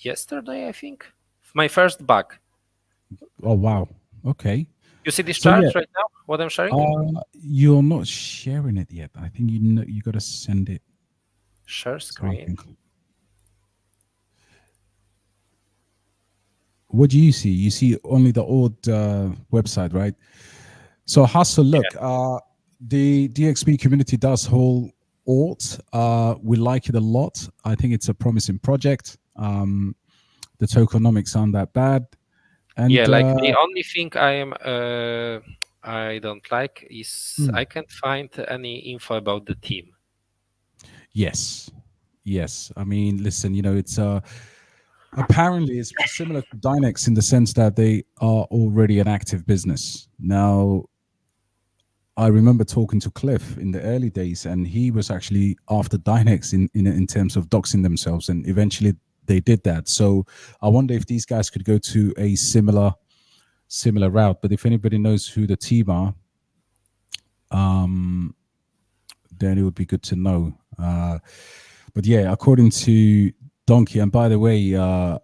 yesterday, I think. My first bag. Oh, wow. Okay. You see this So, yeah, chart right now? What I'm sharing? you're not sharing it yet. I think you got to send it Share so I screen. can. what do you see? You see only the old website, right? So Hustle, look, the DXP community does hold alt. We like it a lot. I think it's a promising project. The tokenomics aren't that bad. And Yeah, like the only thing I don't like is I can't find any info about the team. yes, yes. I mean, listen, it's apparently it's similar to Dynex in the sense that they are already an active business. Now, I remember talking to Cliff in the early days, and he was actually after Dynex in terms of doxing themselves, and eventually they did that. So I wonder if these guys could go to a similar route. But if anybody knows who the team are, then it would be good to know. But yeah, according to Donkey, and by the way,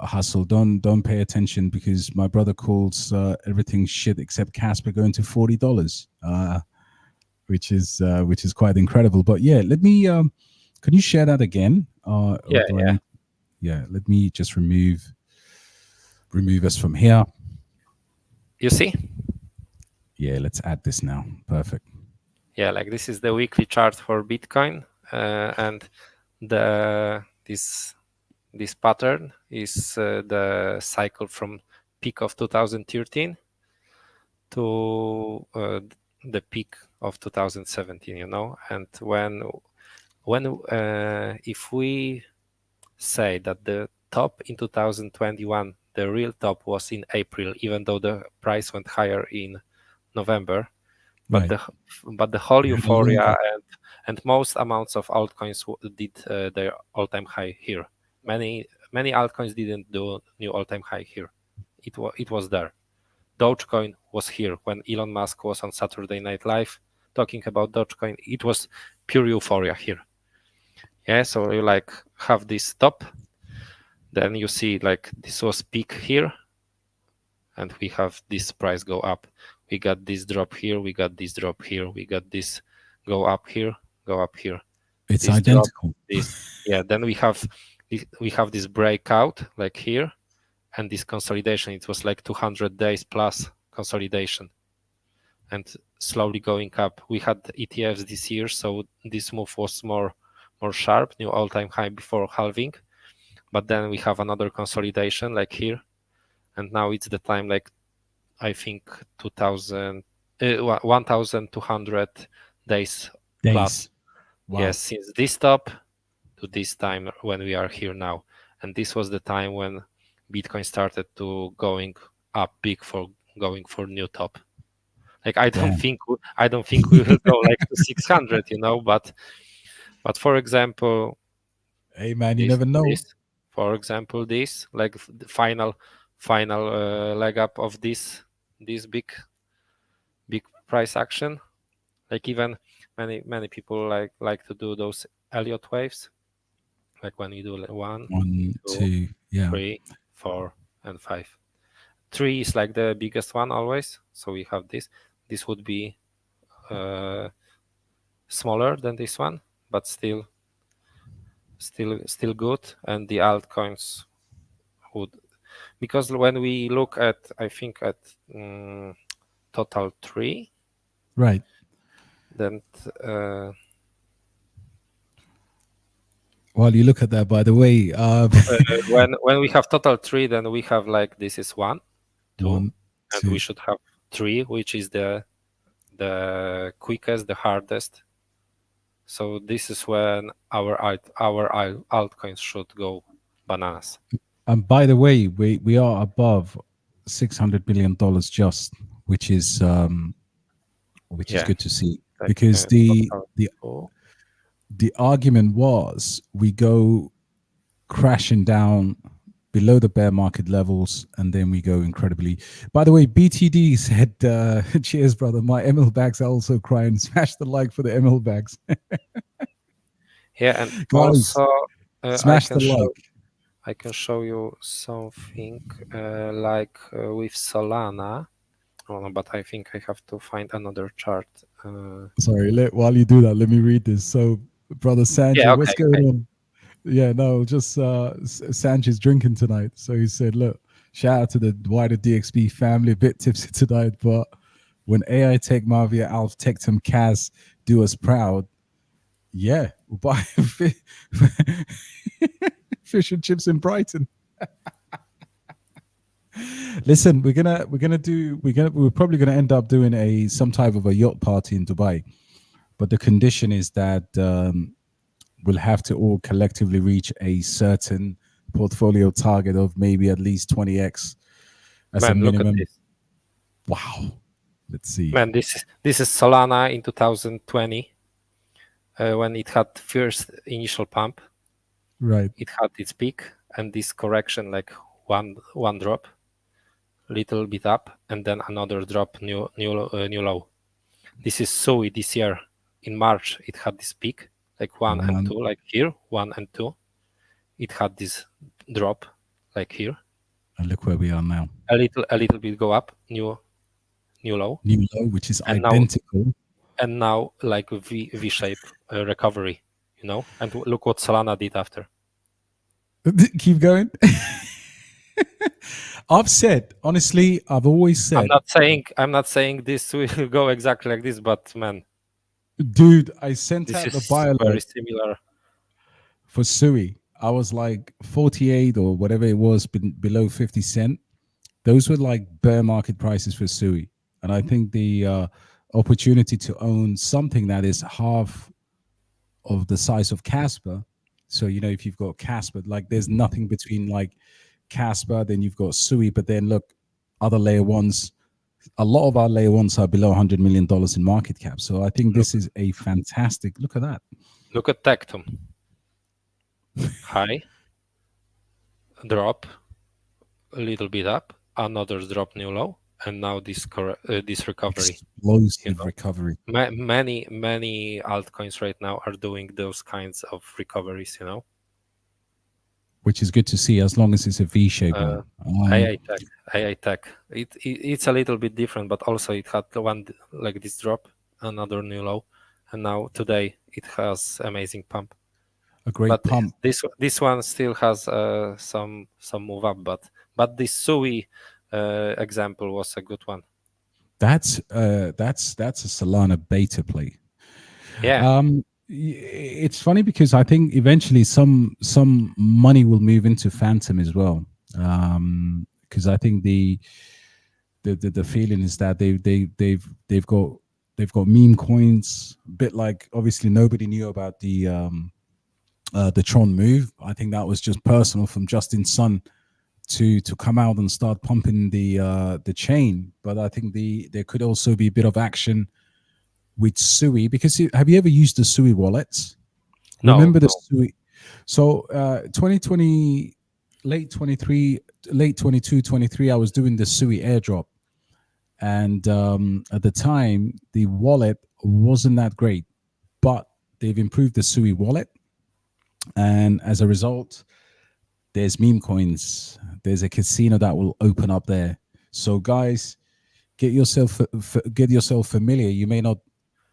Hustle, don't pay attention because my brother calls everything shit except Casper going to $40, which is quite incredible. But yeah, let me. Can you share that again? Or Yeah, do I yeah. need? Yeah, let me just remove us from here. You see? Yeah, let's add this now. Perfect. Yeah, like this is the weekly chart for Bitcoin, and this pattern is the cycle from peak of 2013 to the peak of 2017. And when if we say that the top in 2021, the real top was in April, even though the price went higher in November, but Right. the whole We had a euphoria longer. and most amounts of altcoins did their all-time high here. Many altcoins didn't do new all-time high here. It was there. Dogecoin was here when Elon Musk was on Saturday Night Live talking about Dogecoin. It was pure euphoria here. Yeah, so you like have this top, then you see like this was peak here, and we have this price go up. We got this drop here, we got this drop here, we got this go up here, go up here. It's This drop, identical. this, yeah. Then we have this breakout like here, and this consolidation. It was like 200 days plus consolidation, and slowly going up. We had ETFs this year, so this move was more sharp, new all-time high before halving. But then we have another consolidation like here, and now it's the time like I think 1,200 days plus. Wow. Yes, since this top to this time when we are here now. And this was the time when Bitcoin started to going up big for going for new top. Like I don't Damn. think we will go like to 600, but for example, Hey man, you this never know. for example, this like the final leg up of this big price action. Like even many people like to do those Elliott waves, like when you do like 1, 1, 2, 2. Yeah. 3, 4, and 5. 3 is like the biggest one always. So we have this. This would be smaller than this one, but still good. And the altcoins would, because when we look at, I think at total 3, Right. then While you look at that, by the way, when we have total 3, then we have like this is 1, 2, 1, and 2. we should have 3, which is the quickest, the hardest. So this is when our altcoins should go bananas. And by the way, we are above $600 billion just, which is good to see, Like, because total the 2. the argument was we go crashing down below the bear market levels, and then we go incredibly. By the way, BTD said, cheers, brother. My ML bags are also crying. Smash the like for the ML bags. Yeah, and Guys, also smash the like. I can show you something like with Solana. Oh, no, but I think I have to find another chart. Sorry, while you do that, let me read this. So, brother Sanjay, Yeah, what's okay. going on? Yeah, no, just Sanjay's drinking tonight. So he said, look, Shout out to the wider DXB family. A bit tipsy tonight, but when AI Tech, Marvia, Alf, Tectum, Kaz do us proud, yeah, we'll buy fish and chips in Brighton. Listen, we're probably gonna end up doing some type of a yacht party in Dubai, but the condition is that we'll have to all collectively reach a certain portfolio target of maybe at least 20x as a Man, look at minimum. this. Wow. Let's see. Man, this is Solana in 2020 when it had first initial pump. Right. It had its peak and this correction, like one drop, little bit up, and then another drop, new low. This is SUI this year. In March, it had this peak, like 1 and 2, like here, 1 and 2. It had this drop, like here. And look where we are now. A little bit go up, new low. New low, which is and identical. Now like V shape recovery, you know. And look what Solana did after. Keep going. Honestly, I've always said. I'm not saying this will go exactly like this, but man, dude, I sent this out the is buy alert very similar for SUI. I was like 48 or whatever it was, below 50 cent. Those were like bear market prices for SUI. And I think the opportunity to own something that is half of the size of Casper. So, you know, if you've got Casper, like there's nothing between like Casper, then you've got SUI, but then look, other layer ones, a lot of our layer ones are below $100 million in market cap. So I think this is a fantastic, look at that. Look at Tectum. High, drop, a little bit up, another drop, new low, and now this recovery. Explosive recovery. Many altcoins right now are doing those kinds of recoveries, you know. Which is good to see, as long as it's a V-shape one. AI Tech. It's a little bit different, but also it had one like this drop, another new low, and now today it has amazing pump. A great pump. This one still has some move up, but this SUI example was a good one. That's a Solana beta play. Yeah. It's funny because I think eventually some money will move into Phantom as well. Because I think the feeling is that they've got meme coins, a bit like obviously nobody knew about the Tron move. I think that was just personal from Justin Sun to come out and start pumping the chain. But I think there could also be a bit of action with SUI, because have you ever used the SUI wallets? No. Remember the SUI? So 2020, late 23, late 22, 23, I was doing the SUI airdrop. And at the time, the wallet wasn't that great, but they've improved the SUI wallet. And as a result, there's meme coins. There's a casino that will open up there. So guys, get yourself familiar.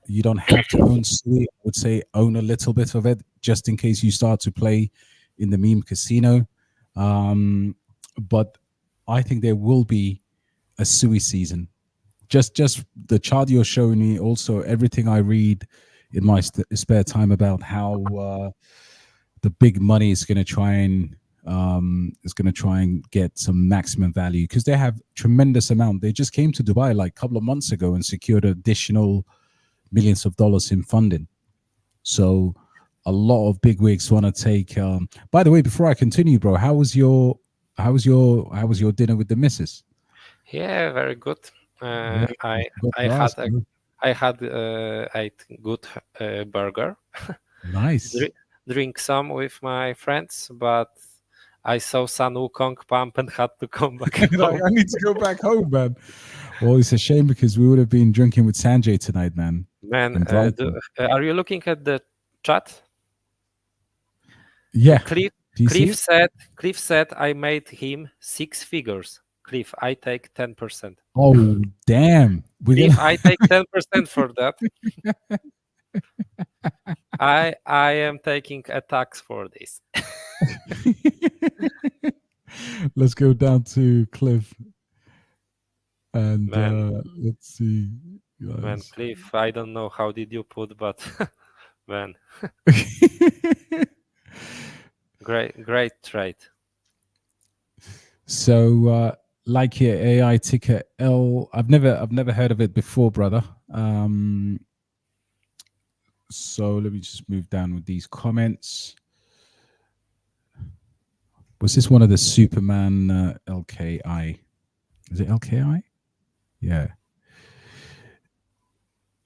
You don't have to own SUI. I would say own a little bit of it just in case you start to play in the meme casino. But I think there will be a SUI season. Just the chart you're showing me, also everything I read in my spare time about how the big money is going to try and get some maximum value, because they have tremendous amount. They just came to Dubai like a couple of months ago and secured additional millions of dollars in funding. So a lot of bigwigs want to take. By the way, before I continue, bro, how was your dinner with the missus? Yeah, very good. I had a good burger. Nice. Drink some with my friends, but I saw Sun Wukong pump and had to come back home. I need to go back home, man. Well, it's a shame because we would have been drinking with Sanjay tonight, man. Man, are you looking at the chat? Yeah. Cliff said I made him 6 figures. Cliff, I take 10%. Oh, damn. If I take 10% for that, I am taking a tax for this. Let's go down to Cliff and Man, let's see, man, guys. Cliff, I don't know how did you put, but man, great trade. So, like here, AI ticker L. I've never heard of it before, brother. So let me just move down with these comments. Was this one of the Superman LKI? Is it LKI? Yeah.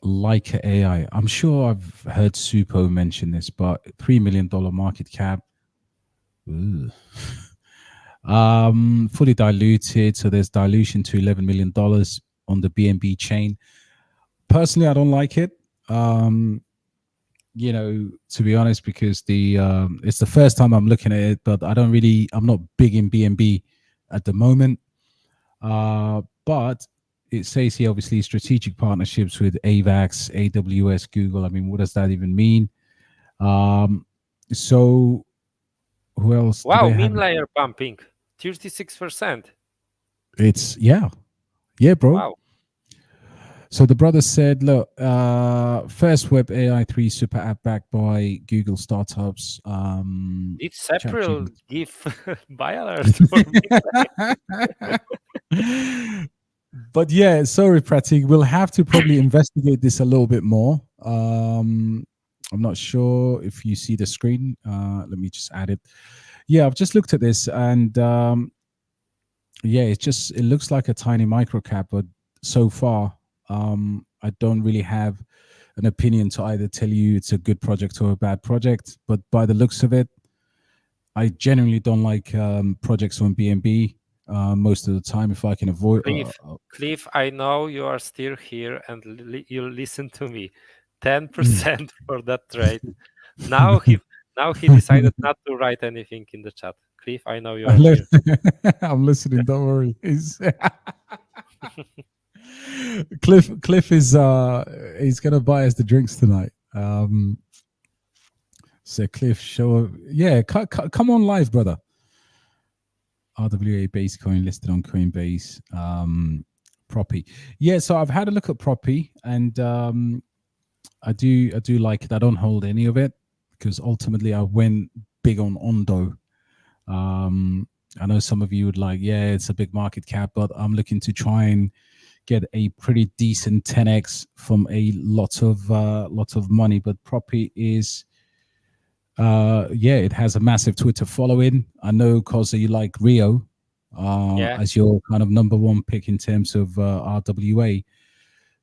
Like AI. I'm sure I've heard Supo mention this, but $3 million market cap. Ooh. Fully diluted. So there's dilution to $11 million on the BNB chain. Personally, I don't like it. To be honest, because it's the first time I'm looking at it, but I'm not big in BNB at the moment. But it says here, obviously, strategic partnerships with AVAX, AWS, Google. I mean, what does that even mean? So who else do Wow, they have? mean layer pumping, 36%. Yeah, bro. Wow. So the brother said, look, first web AI 3 super app backed by Google startups. Did April ChatGPT. give buy alert for me? But yeah, sorry, Pratik. We'll have to probably investigate this a little bit more. I'm not sure if you see the screen. Let me just add it. Yeah, I've just looked at this, and yeah, it looks like a tiny micro cap, but so far, I don't really have an opinion to either tell you it's a good project or a bad project. But by the looks of it, I genuinely don't like projects on BNB most of the time if I can avoid. Cliff, I know you are still here and you listen to me. 10% for that trade. Now he decided not to write anything in the chat. Cliff, I know you are here. I'm listening. Don't worry. Cliff is he's gonna buy us the drinks tonight. So Cliff, come on live, brother. RWA base coin listed on Coinbase. Proppy. Yeah, so I've had a look at Proppy, and I do like it. I don't hold any of it because ultimately I went big on Ondo. I know some of you would like, yeah, it's a big market cap, but I'm looking to try and get a pretty decent 10x from a lot of money. But Proppy is it has a massive Twitter following. I know, Koza, you like Rio as your kind of number one pick in terms of RWA.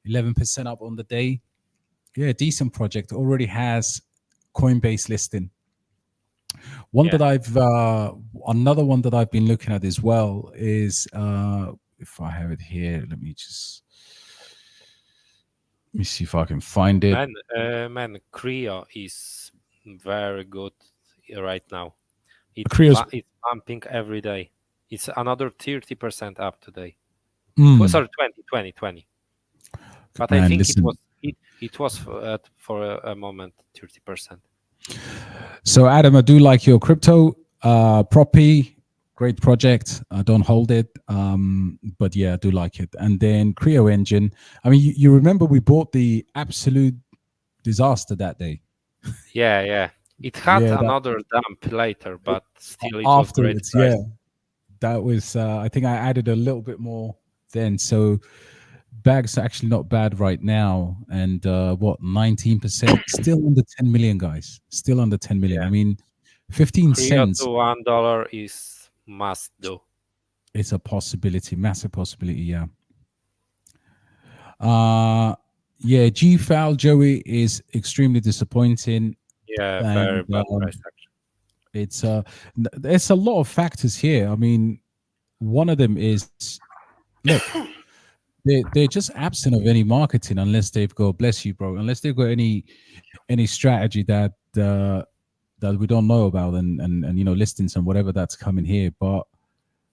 11% up on the day. Yeah, decent project. Already has Coinbase listing. Another one that I've been looking at as well is if I have it here, let me see if I can find it. Man, Creo is very good right now. It's pumping every day. It's another 30% up today. Sorry, 20. But I think it was for a moment 30%. So Adam, I do like your crypto. Proppy, great project. I don't hold it, but yeah, I do like it. And then Creo Engine. I mean, you remember we bought the absolute disaster that day. Yeah. It had another dump later, but still it was great price. Yeah, that was. I think I added a little bit more then. So bags are actually not bad right now. And 19%? Still under 10 million, guys. Still under 10 million. Yeah. I mean, 15 cents to $1 is must do. It's a possibility, massive possibility. Yeah. GFAL Joey is extremely disappointing. Yeah, very bad price action. It's there's a lot of factors here. I mean, one of them is look, they're just absent of any marketing unless they've got, bless you, bro, unless they've got any strategy that we don't know about and listings and whatever that's coming here, but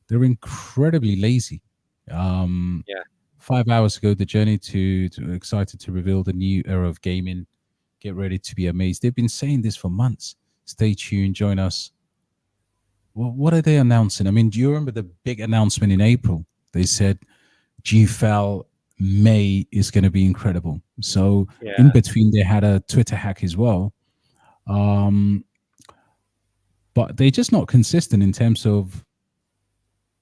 they're incredibly lazy. 5 hours ago, the journey to excited to reveal the new era of gaming. Get ready to be amazed. They've been saying this for months. Stay tuned. Join us. Well, what are they announcing? I mean, do you remember the big announcement in April? They said GFAL May is going to be incredible. So in Yeah. between, they had a Twitter hack as well. Um, but they're just not consistent in terms of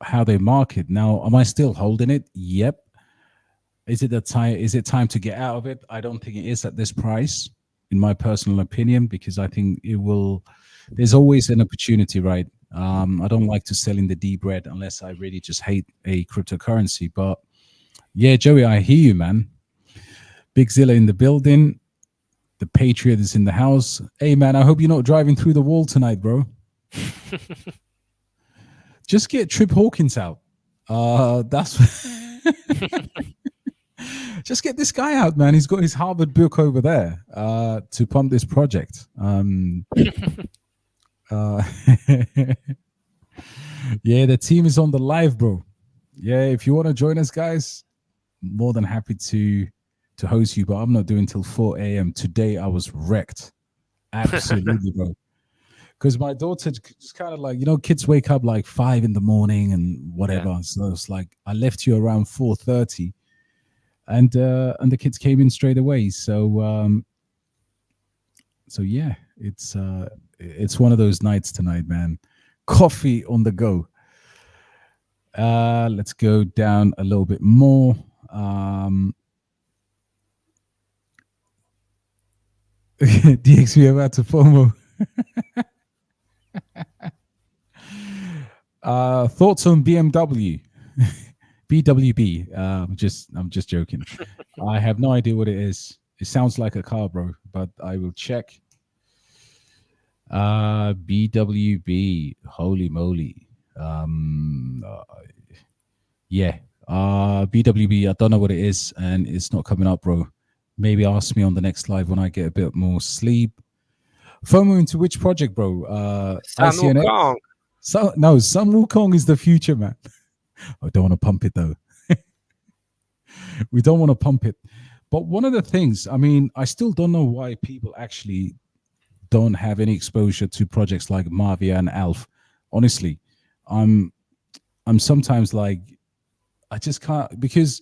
how they market. Now, am I still holding it? Yep. Is it a time? Is it time to get out of it? I don't think it is at this price, in my personal opinion, because I think it will. There's always an opportunity, right? I don't like to sell in the deep red unless I really just hate a cryptocurrency. But yeah, Joey, I hear you, man. Big Zilla in the building. The Patriot is in the house. Hey, man, I hope you're not driving through the wall tonight, bro. Just get Trip Hawkins out. That's just get this guy out, man. He's got his Harvard book over there to pump this project. Uh, yeah, the team is on the live, bro. Yeah, if you want to join us, guys, more than happy to host you. But I'm not doing till 4 a.m. Today. I was wrecked, absolutely, bro. Because my daughter just kind of like, kids wake up like 5 in the morning and Yeah. whatever. So it's like I left you around 4:30, and the kids came in straight away. So yeah, it's one of those nights tonight, man. Coffee on the go. Let's go down a little bit more. DXB about to FOMO. Thoughts on BMW? BWB. I'm just joking. I have no idea what it is. It sounds like a car, bro, but I will check. BWB. Holy moly. Yeah. BWB. I don't know what it is, and it's not coming up, bro. Maybe ask me on the next live when I get a bit more sleep. FOMO into which project, bro? Sun ICNX? Wukong. So no, Sun Wukong is the future, man. I don't want to pump it though. We don't want to pump it. But one of the things, I mean, I still don't know why people actually don't have any exposure to projects like Mavia and Alf. Honestly, I'm I'm sometimes like I just can't, because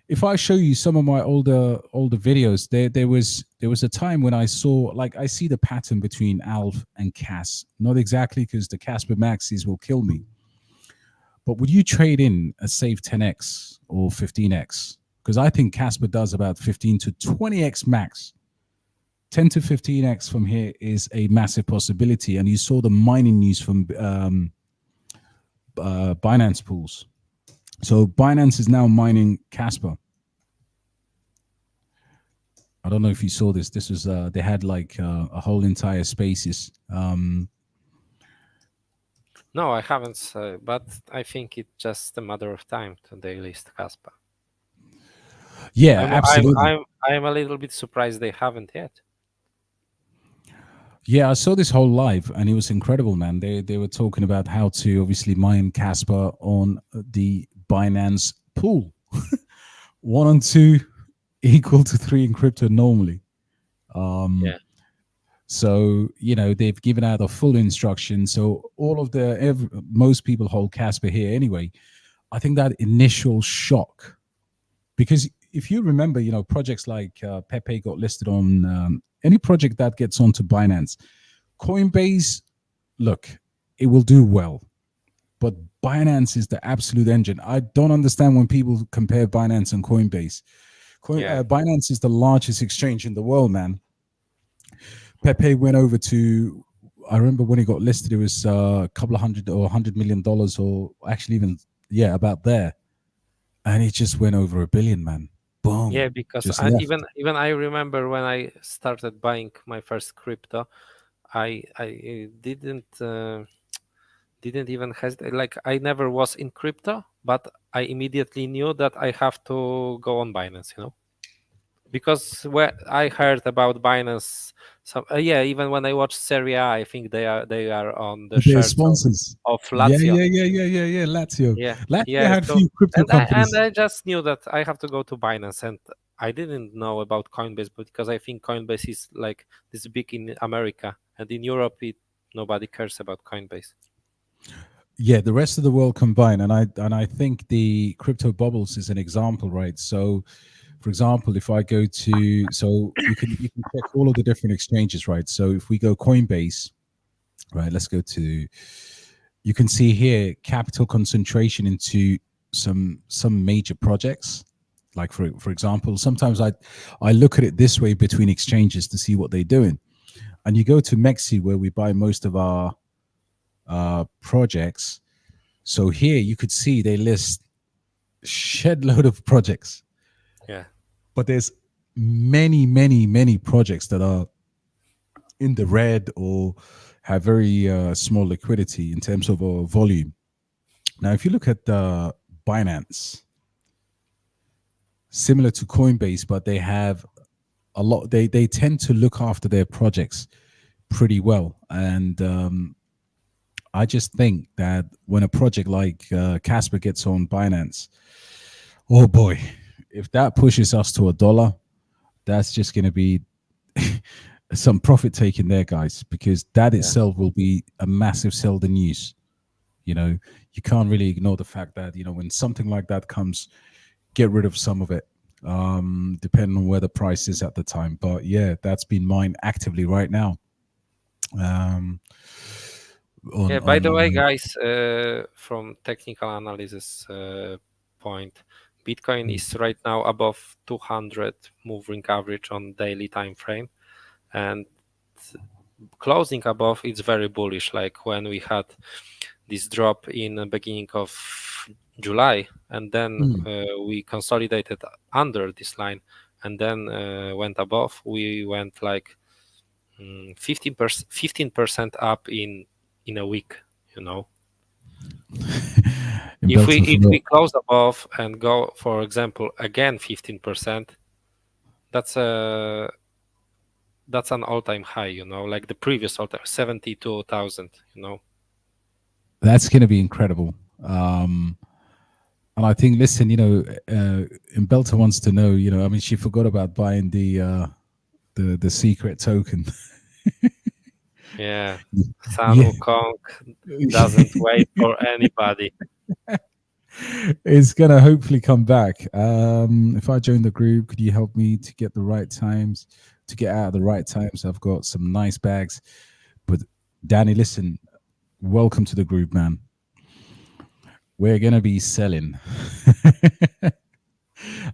if I show you some of my older videos, there was a time when I saw, like, I see the pattern between Alf and Cas. Not exactly, because the Casper Maxis will kill me. But would you trade in a Save 10x or 15x? Because I think Casper does about 15 to 20x max. 10 to 15x from here is a massive possibility. And you saw the mining news from Binance pools. So Binance is now mining Casper. I don't know if you saw this. This was they had like a whole entire spaces. No, I haven't, but I think it's just a matter of time to they list Casper. Yeah, I'm I'm absolutely. I'm I'm a little bit surprised they haven't yet. Yeah, I saw this whole live, and it was incredible, man. They were talking about how to obviously mine Casper on the Binance pool. 1 on 2 equal to 3 in crypto normally. Yeah. So they've given out a full instruction. So all of most people hold Casper here anyway. I think that initial shock, because if you remember, projects like Pepe got listed on any project that gets onto Binance. Coinbase, look, it will do well, but Binance is the absolute engine. I don't understand when people compare Binance and Coinbase. Yeah. Binance is the largest exchange in the world, man. Pepe went over to, I remember when he got listed, it was a couple of hundred or $100 million, or actually even, yeah, about there. And he just went over $1 billion, man. Boom. Yeah, because Just I left. even I remember when I started buying my first crypto, I didn't even hesitate. Like, I never was in crypto, but I immediately knew that I have to go on Binance, because when I heard about Binance, yeah, even when I watched Serie A, I think they are on the Their shirts sponsors. of Yeah, Lazio. yeah, yeah, yeah, yeah, yeah. Lazio. Yeah, Lazio yeah. had So few crypto companies. I just knew that I have to go to Binance, and I didn't know about Coinbase, but because I think Coinbase is like this big in America, and in Europe, nobody cares about Coinbase. Yeah, the rest of the world combined, and I think the crypto bubbles is an example, right? So, for example, if I go to, so you can check all of the different exchanges, right? So if we go Coinbase, right, let's go to, you can see here capital concentration into some major projects. Like for example, sometimes I look at it this way between exchanges to see what they're doing, and you go to Mexi where we buy most of our projects. So here you could see they list shed load of projects, Yeah. but there's many projects that are in the red or have very small liquidity in terms of volume. Now, if you look at Binance, similar to Coinbase, but they have a lot. They tend to look after their projects pretty well, and I just think that when a project like Casper gets on Binance, oh boy, if that pushes us to $1, that's just going to be some profit taking there, guys, because that Yeah. itself will be a massive sell the news. You know, you can't really ignore the fact that, when something like that comes, get rid of some of it, depending on where the price is at the time. But yeah, that's been mined actively right now. Um, Yeah. on By the way, on guys, from technical analysis point, Bitcoin is right now above 200 moving average on daily time frame, and closing above it's very bullish. Like when we had this drop in the beginning of July, and then Mm. we consolidated under this line, and then went above. We went like 15% up in a week. You know, In if we Belton if for we close above and go, for example, again 15%, that's a that's an all-time high. You know, like the previous all-time 72,000. You know. that's going to be incredible. And I think, listen, in Belter wants to know, I mean, she forgot about buying the secret token. Yeah, Sun Yeah. Wukong doesn't wait for anybody. It's gonna hopefully come back. If I join the group, could you help me to get the right times, to get out at the right times? I've got some nice bags. But Danny, listen, welcome to the group, man. We're gonna be selling.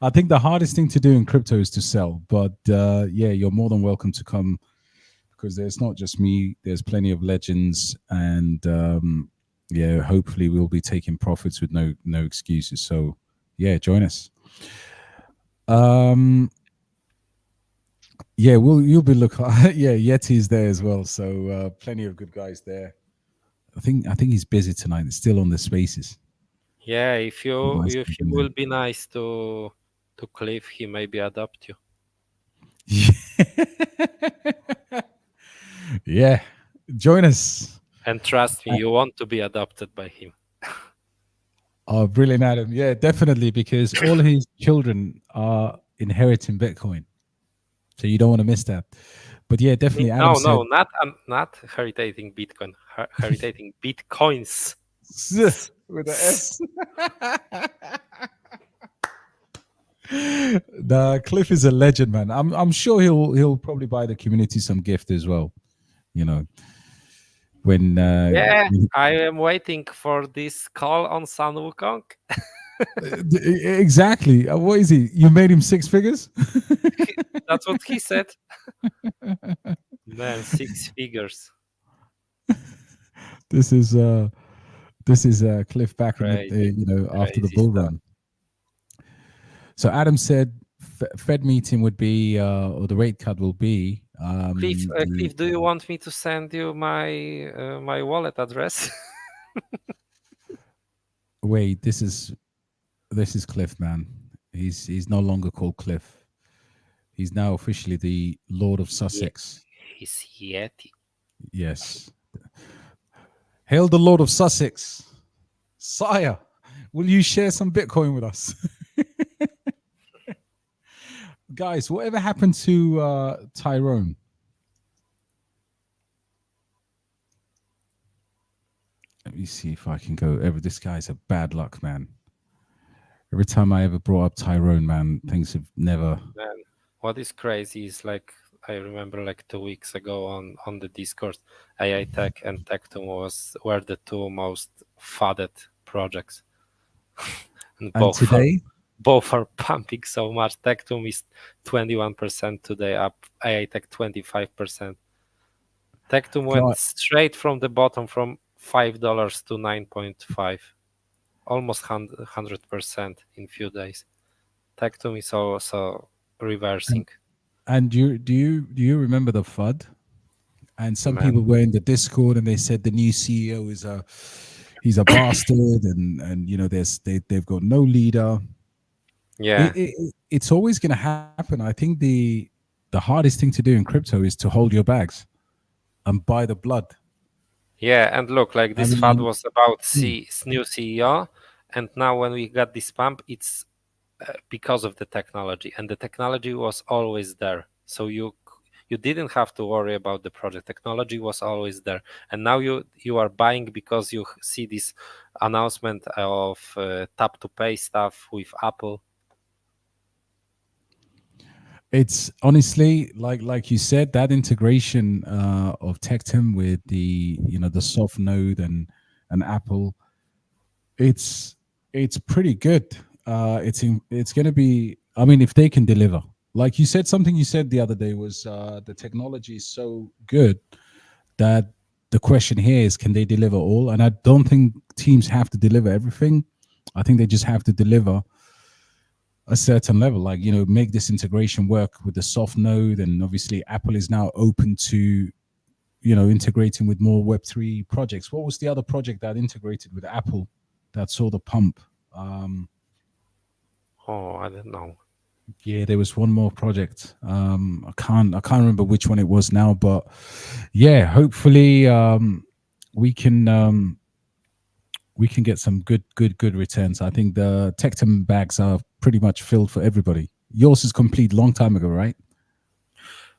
I think the hardest thing to do in crypto is to sell. But yeah, you're more than welcome to come, because there's not just me. There's plenty of legends, and yeah, hopefully we'll be taking profits with no excuses. So yeah, join us. Yeah, you'll be looking. Yeah, Yeti's there as well. So plenty of good guys there. I think he's busy tonight. It's still on the spaces. Yeah, Nice if you in will there. be nice to Cliff, he maybe adopt you. Yeah, join us. And trust me, you want to be adopted by him. Oh, brilliant, Adam. Yeah, definitely, because all his children are inheriting Bitcoin. So you don't want to miss that. But yeah, definitely, Adam No, no, said not heritating Bitcoin, heritating Bitcoins. with the S. The Cliff is a legend, man. I'm sure he'll probably buy the community some gift as well. You know, when Yeah, I am waiting for this call on Sun Wukong. exactly. What is he? You made him six figures? That's what he said. Man, six figures. This is Cliff back in Crazy, after the crazy bull stuff. run. So Adam said Fed meeting would be or the rate cut will be Cliff, do you want me to send you my wallet address? wait, this is Cliff, man. He's no longer called Cliff. He's now officially the Lord of Yeah, Sussex. he's Yeti. Yes. Hail the Lord of Sussex. Sire, will you share some Bitcoin with us? Guys, whatever happened to Tyrone? Let me see if I can go. This guy's a bad luck, man. Every time I ever brought up Tyrone, man, things have never. Man, what is crazy is like I remember like 2 weeks ago on the Discord, AI Tech and Tectum were the two most funded projects, and And today, both are pumping so much. Tectum is 21% today up, AI Tech 25%. Tectum went God, straight from the bottom from $5 to 9.5, almost 100% in few days. Tectum is also reversing. and do you remember the FUD? And some Man, people were in the Discord and they said the new CEO he's a bastard, and they've got no leader. yeah. It's always going to happen. I think the hardest thing to do in crypto is to hold your bags and buy the blood. Yeah, and look, like I this FUD mean, was about mm, new CEO, and now when we got this pump, it's because of the technology, and the technology was always there. So you didn't have to worry about the project. Technology was always there, and now you are buying because you see this announcement of tap to pay stuff with Apple. it's honestly like you said, that integration of Tectum with the soft node and Apple. It's pretty good. It's going to be. I mean, if they can deliver, like you said, something you said the other day was the technology is so good that the question here is, can they deliver all? And I don't think teams have to deliver everything. I think they just have to deliver a certain level, like make this integration work with the soft node. And obviously, Apple is now open to integrating with more Web3 projects. What was the other project that integrated with Apple that saw the pump? Um, Oh, I don't know. yeah, there was one more project. I can't remember which one it was now, but yeah, hopefully we can we can get some good returns. I think the Tectum bags are pretty much filled for everybody. Yours is complete long time ago, right?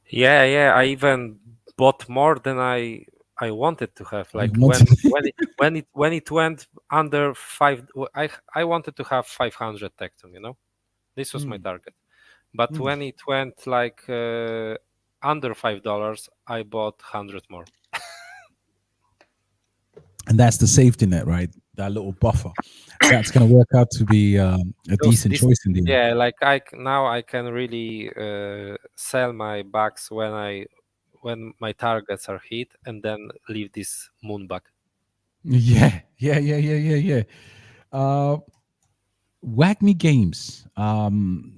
Yeah. I even bought more than I wanted to have. You Like want when it went under five, I wanted to have 500 Tectum. This was my Mm, target. But mm. when it went like under $5, I bought 100 more. And that's the safety net, right? That little buffer. That's going to work out to be a Those decent this choice in the end. Yeah, like now I can really sell my bucks when my targets are hit, and then leave this moon bug. Yeah. Uh, Whack Me Games. The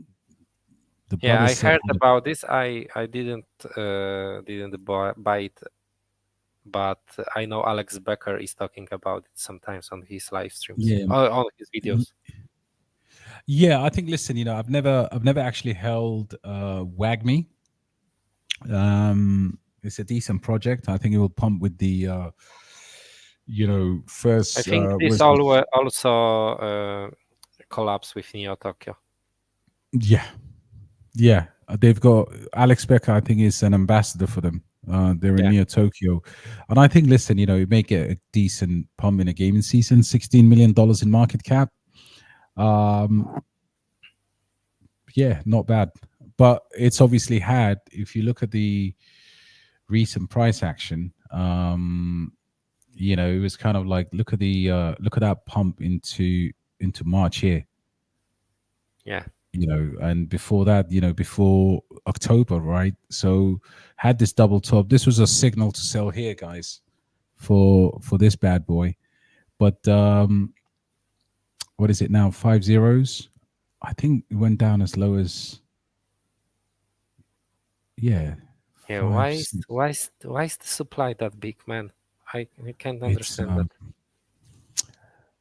Yeah, brother I said, heard about this. I didn't buy it, but I know Alex Becker is talking about it sometimes on his live streams yeah, or on his videos. yeah. I think. Listen, I've never actually held Wag Me. It's a decent project. I think it will pump with the I first think this was it? also collabs with Neo Tokyo. Yeah, yeah. They've got Alex Becker. I think is an ambassador for them. They're in Yeah. near Tokyo, and I think. Listen, you make a decent pump in a gaming season. $16 million in market cap. Um, yeah, not bad. But it's obviously had. If you look at the recent price action, it was kind of like look at that pump into March here, Yeah. and before that, before October, right? So had this double top. This was a signal to sell here, guys, for this bad boy. But what is it now? 5 zeros. I think it went down as low as, yeah, Yeah, five six. why is the supply that big, man? I can't It's understand that.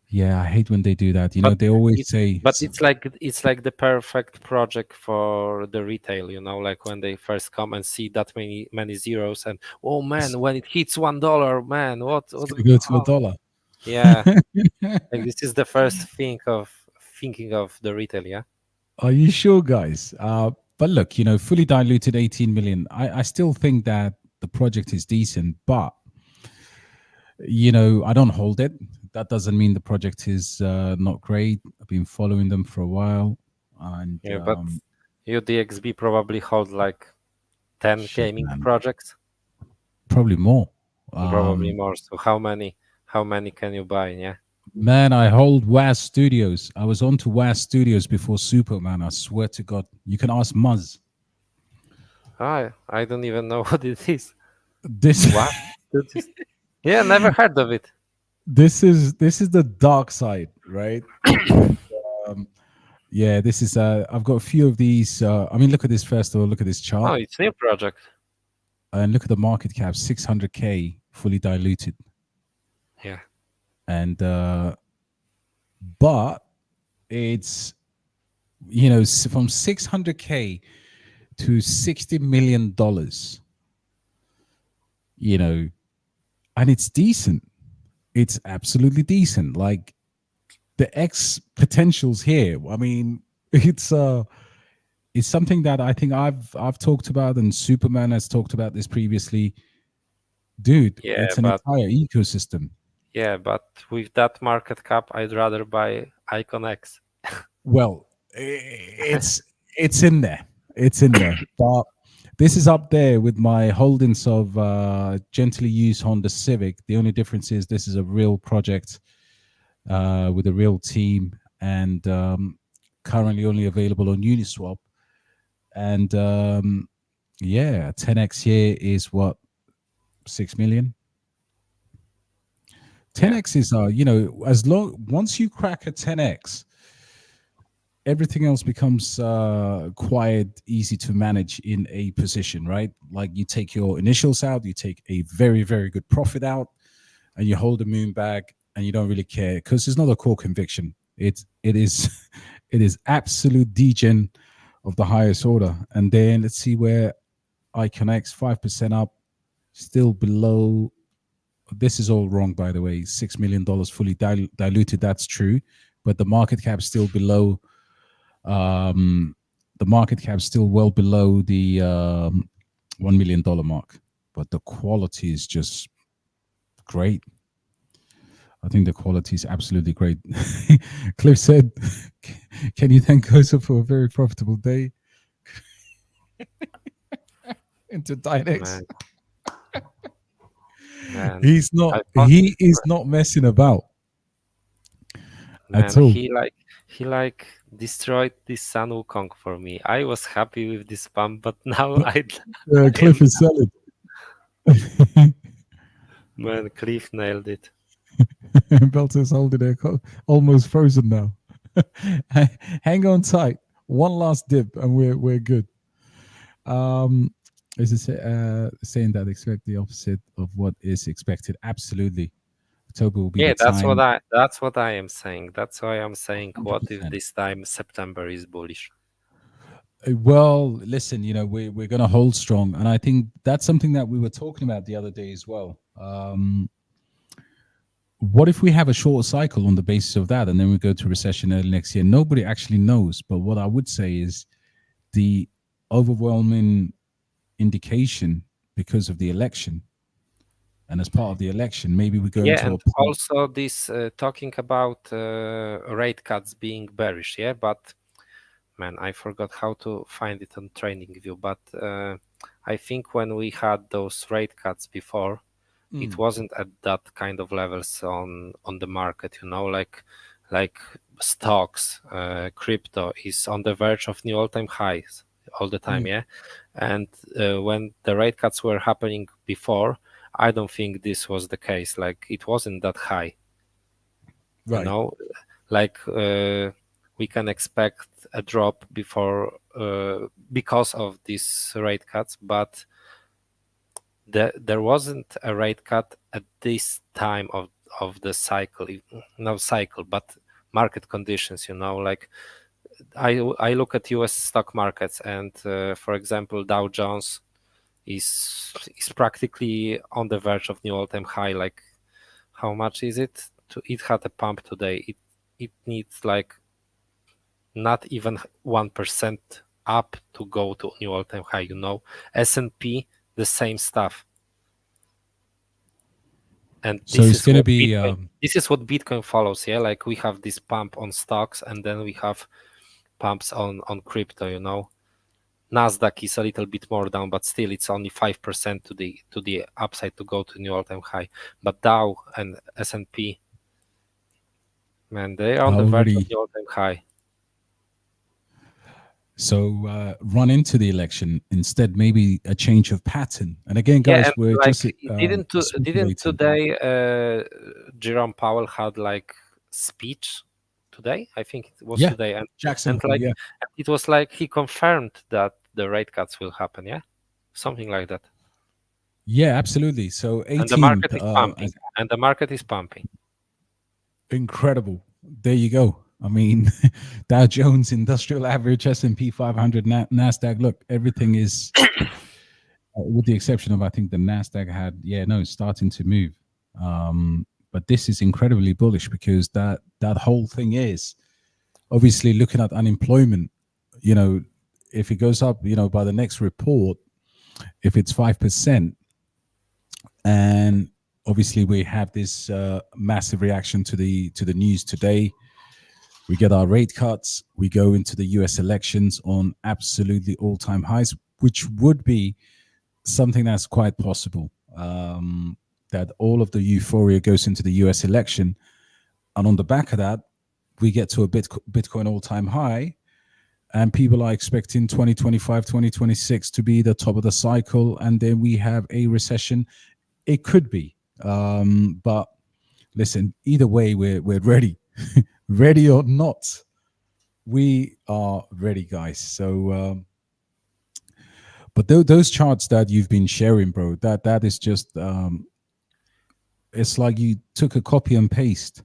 yeah, I hate when they do that. But They always it say but it's like the perfect project for the retail, like when they first come and see that many zeros, and oh man, when it hits $1, man, it's what's gonna go to a oh, dollar. yeah, like this is the first thing of thinking of the retail, yeah. Are you sure, guys? But look, fully diluted 18 million. I still think that the project is decent, but I don't hold it. That doesn't mean the project is not great. I've been following them for a while, and Yeah, but UDXB probably hold like 10 shit, gaming man, projects, probably more. probably Um, more. So how many can you buy? Yeah. Man, I hold WAS Studios. I was on to WAS Studios before Superman. I swear to God. You can ask Muzz. I don't even know what it is. This What? Yeah, never heard of it. this is the dark side, right? And um, yeah, this is I've got a few of these. I mean, look at this first of all, look at this Oh, chart it's new project. and look at the market cap, 600K fully diluted. Yeah. And but it's from 600K to $60 million, you know, and it's decent. It's absolutely decent. Like the X potentials here. I mean, it's something that I think I've talked about, and Superman has talked about this previously. Dude, Yeah, it's an but entire ecosystem. yeah, but with that market cap, I'd rather buy Icon X. Well, it's in there. It's in there. But this is up there with my holdings of gently used Honda Civic. The only difference is this is a real project with a real team, and currently only available on Uniswap. And yeah, 10x here is what, 6 million. Yeah. 10x is as long once you crack a 10x, everything else becomes quite easy to manage in a position, right? Like you take your initials out, you take a very, very good profit out, and you hold the moon back, and you don't really care because it's not a core conviction. It is it is absolute degen of the highest order. And then let's see where I connects 5% up, still below. This is all wrong, by the way. $6 million fully diluted. That's true, but the market cap still below. Um, the market cap still well below the $1 million mark, but the quality is just great. I think the quality is absolutely great. Cliff said, "Can you thank Kosa for a very profitable day into Dynex?" Man, man, He's not. I thought, He is not messing about at man, all. he destroyed this Sun Wukong for me. I was happy with this pump, but now I Cliff am, is selling. man, Cliff nailed it. Belter's holding it almost frozen now. Hang on tight. One last dip, and we're good. Um, is it saying that expect the opposite of what is expected? Absolutely. October will be the Yeah, time. that's what I am saying. That's why I'm saying, what if 100%. this time September is bullish? Well, listen, we're going to hold strong, and I think that's something that we were talking about the other day as well. What if we have a short cycle on the basis of that, and then we go to recession early next year? Nobody actually knows. But what I would say is the overwhelming indication because of the election, and as part of the election, maybe we go Yeah, into and a point. also this talking about rate cuts being bearish. Yeah, but man, I forgot how to find it on Trading View. But I think when we had those rate cuts before, it wasn't at that kind of levels on the market. Like stocks, crypto is on the verge of new all-time highs all the time. Mm, Yeah, and when the rate cuts were happening before, I don't think this was the case. Like it wasn't that high, you right. know. Like we can expect a drop before because of these rate cuts, but there wasn't a rate cut at this time of the cycle, no cycle, but market conditions. Like I look at U.S. stock markets, and for example, Dow Jones is practically on the verge of new all-time high. Like how much is it? It had a pump today. It needs like not even 1% up to go to new all-time high. S&P, the same stuff. And So this it's is going to what be Bitcoin follows. Yeah, like we have this pump on stocks, and then we have pumps on crypto. Nasdaq is a little bit more down, but still it's only 5% to the upside to go to new all-time high. But Dow and S&P, man, they are on the verge of already. the all-time high. So run into the election instead, maybe a change of pattern. And again, Yeah, guys, and we're like just didn't speculating. today Jerome Powell had like speech today? I think it was Yeah, today, Jackson and Hole. like Yeah, it was like he confirmed that the rate cuts will happen. Yeah, something like that. yeah, absolutely. So And the 18th, market is pumping. And the market is pumping. incredible. There you go. I mean, Dow Jones Industrial Average, S&P 500, Nasdaq. Look, everything is, with the exception of I think the Nasdaq had, it's starting to move. But this is incredibly bullish because that whole thing is obviously looking at unemployment. If it goes up, by the next report, if it's 5%, and obviously we have this massive reaction to the news today. We get our rate cuts. We go into the US elections on absolutely all-time highs, which would be something that's quite possible. That all of the euphoria goes into the US election. And on the back of that, we get to a Bitcoin all-time high. And people are expecting 2025, 2026 to be the top of the cycle. And then we have a recession. It could be. But listen, either way, we're ready. Ready or not, we are ready, guys. So but those charts that you've been sharing, bro, that is just it's like you took a copy and paste.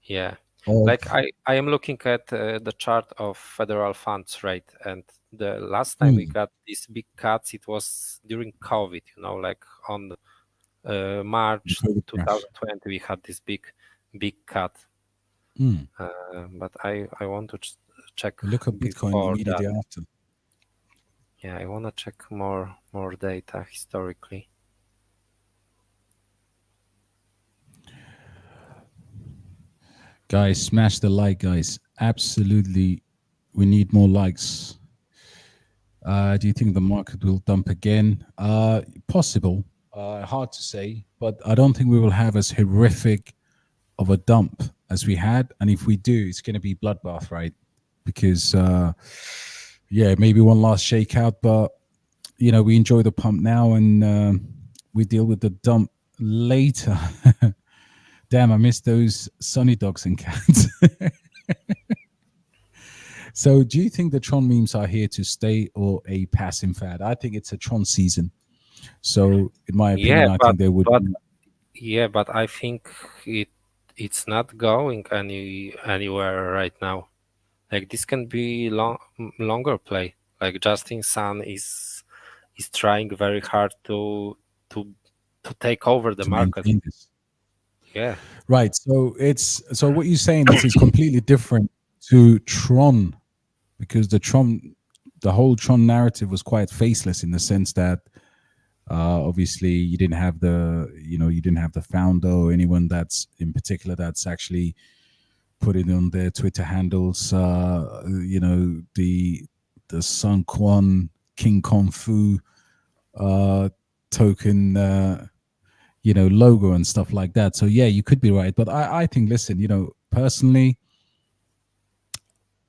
Yeah, like I am looking at the chart of federal funds rate, and the last time we got these big cuts, it was during COVID. Like on March 2020, we had this big cut. But I want to check. Look at Bitcoin immediately after. Yeah, I want to check more data historically. Guys, smash the like, guys. Absolutely, we need more likes. Do you think the market will dump again? Possible. Hard to say, but I don't think we will have as horrific of a dump as we had. And if we do, it's going to be bloodbath, right? Because, maybe one last shakeout, but, we enjoy the pump now and we deal with the dump later. Damn, I miss those sunny dogs and cats. So do you think the Tron memes are here to stay or a passing fad? I think it's a Tron season. So in my opinion, I think they would. But I think it's not going anywhere right now. Like this can be longer play. Like Justin Sun is trying very hard to take over the market. Yeah. Right. So what you're saying is it's completely different to Tron, because the whole Tron narrative was quite faceless in the sense that obviously you didn't have the founder or anyone that's in particular that's actually put it on their Twitter handles. The Sun Quan King Kong Fu token logo and stuff like that. So yeah, you could be right, but I think, listen, personally,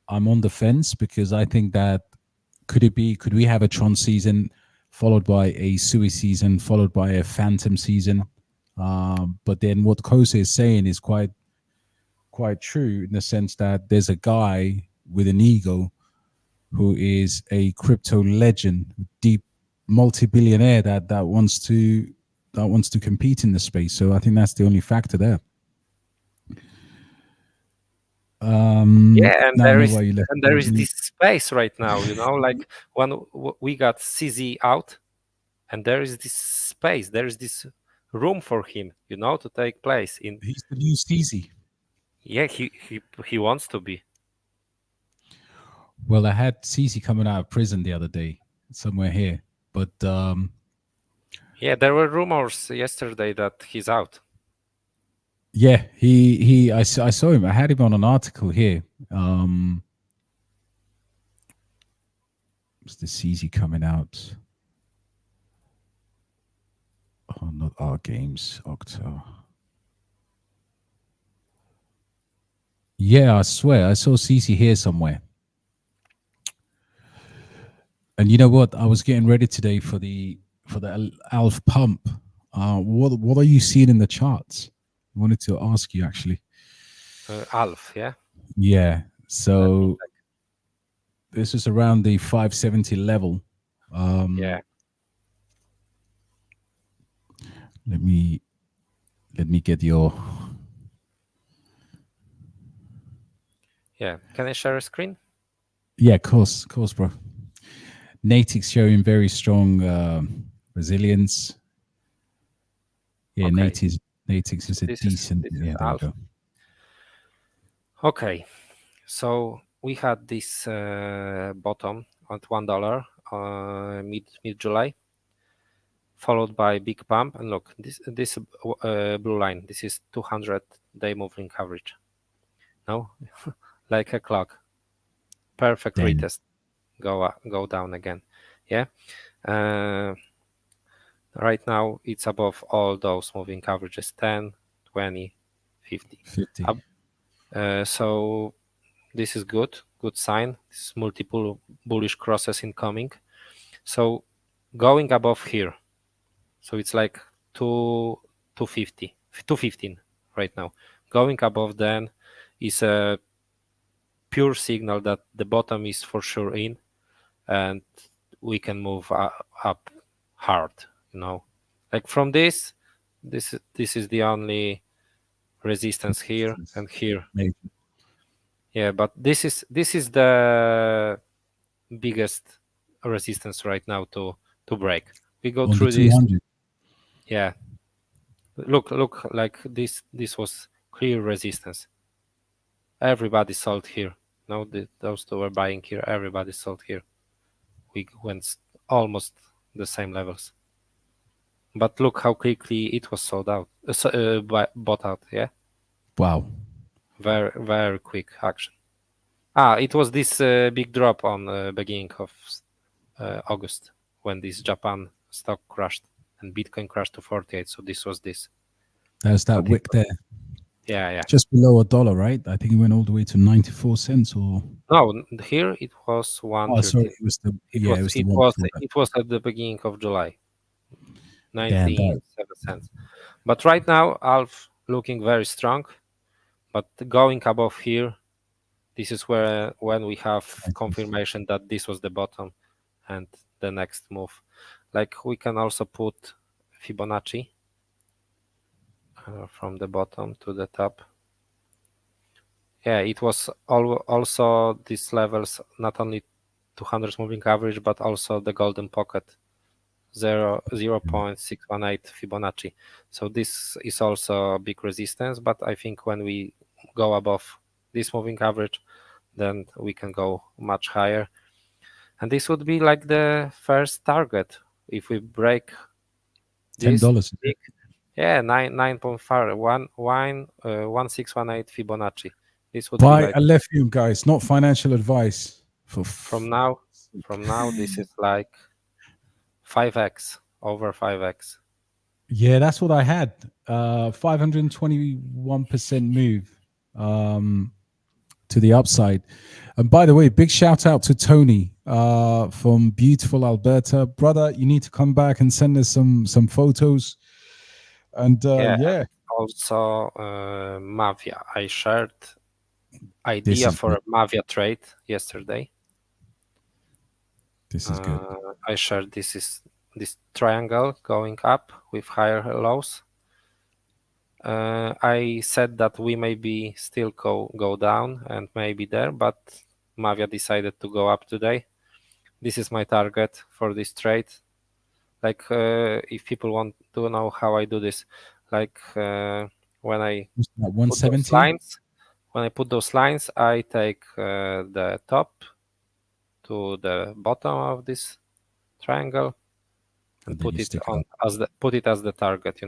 I'm on the fence because I think that could we have a Tron season followed by a Sui season followed by a Phantom season? But then what Kosa is saying is quite true in the sense that there's a guy with an ego who is a crypto legend, deep multi-billionaire that wants to compete in the space. So I think that's the only factor there. And there is this space right now, like when we got CZ out, and there is this space, there is this room for him, to take place in. He's the new CZ. Yeah, he wants to be. Well, I had CZ coming out of prison the other day, somewhere here, but yeah, there were rumors yesterday that he's out. Yeah, I saw him. I had him on an article here. It's the CZ coming out. Oh, not our games, Octo. Yeah, I swear I saw CC here somewhere. And you know what? I was getting ready today for the Alf pump. What are you seeing in the charts? I wanted to ask you actually. Alf, yeah. Yeah. Let me So check. this is around the 570 level. Yeah, Let me get your. yeah. Can I share a screen? Yeah, of course, bro. Natics showing very strong resilience. Yeah, Okay. Natics So is a decent. this is Yeah, there we Alf. go. Okay. So we had this bottom at $1 mid July, followed by big pump. And look, this blue line. This is 200-day moving average. No, like a clock. Perfect Damn. retest. Go up, go down again. Yeah. Uh, right now it's above all those moving averages: 10, 20, 50. 50. So this is good sign. This is multiple bullish crosses incoming. So going above here, so it's like 250, 215 right now. Going above then is a pure signal that the bottom is for sure in, and we can move up hard. Like from this is the only resistance here and here. Maybe. Yeah, but this is the biggest resistance right now to break. We go On the through this. 200. Yeah, look like this was clear resistance. Everybody sold here. No, those two were buying here. Everybody sold here. We went almost the same levels. But look how quickly it was sold out, bought out. Yeah, Wow. very quick action. It was this big drop on beginning of August when this Japan stock crashed and Bitcoin crashed to 48. So this was this. There's that But it wick there. yeah. Just below $1, right? I think it went all the way to 94 cents or. No, here it was Oh, sorry. 130. It was the, yeah, it was the one before that. It was at the beginning of July, Damn, 97 cents. But right now, Alf looking very strong. But going above here, this is where when we have confirmation that this was the bottom and the next move. Like we can also put Fibonacci from the bottom to the top. Yeah, it was also these levels, not only 200 moving average, but also the golden pocket, 0.618 Fibonacci. So this is also a big resistance, but I think when we go above this moving average, then we can go much higher. And this would be like the first target. If we break this $10. big, yeah, 9.5, 1618 Fibonacci. This would be Buy like Alephium, guys. Not financial advice. from now, this is like 5x, over 5x. Yeah, that's what I had. 521% move to the upside. And by the way, big shout out to Tony from beautiful Alberta. Brother, you need to come back and send us some photos. And Yeah, yeah, also Mavia. I shared this idea is for good. a Mavia trade yesterday. This is good. I shared this triangle going up with higher lows. I said that we maybe still go down and maybe there, but Mavia decided to go up today. This is my target for this trade. Like if people want to know how I do this, like when I put those 170. lines, I take the top to the bottom of this triangle and And then put you it stick it on up. as the target.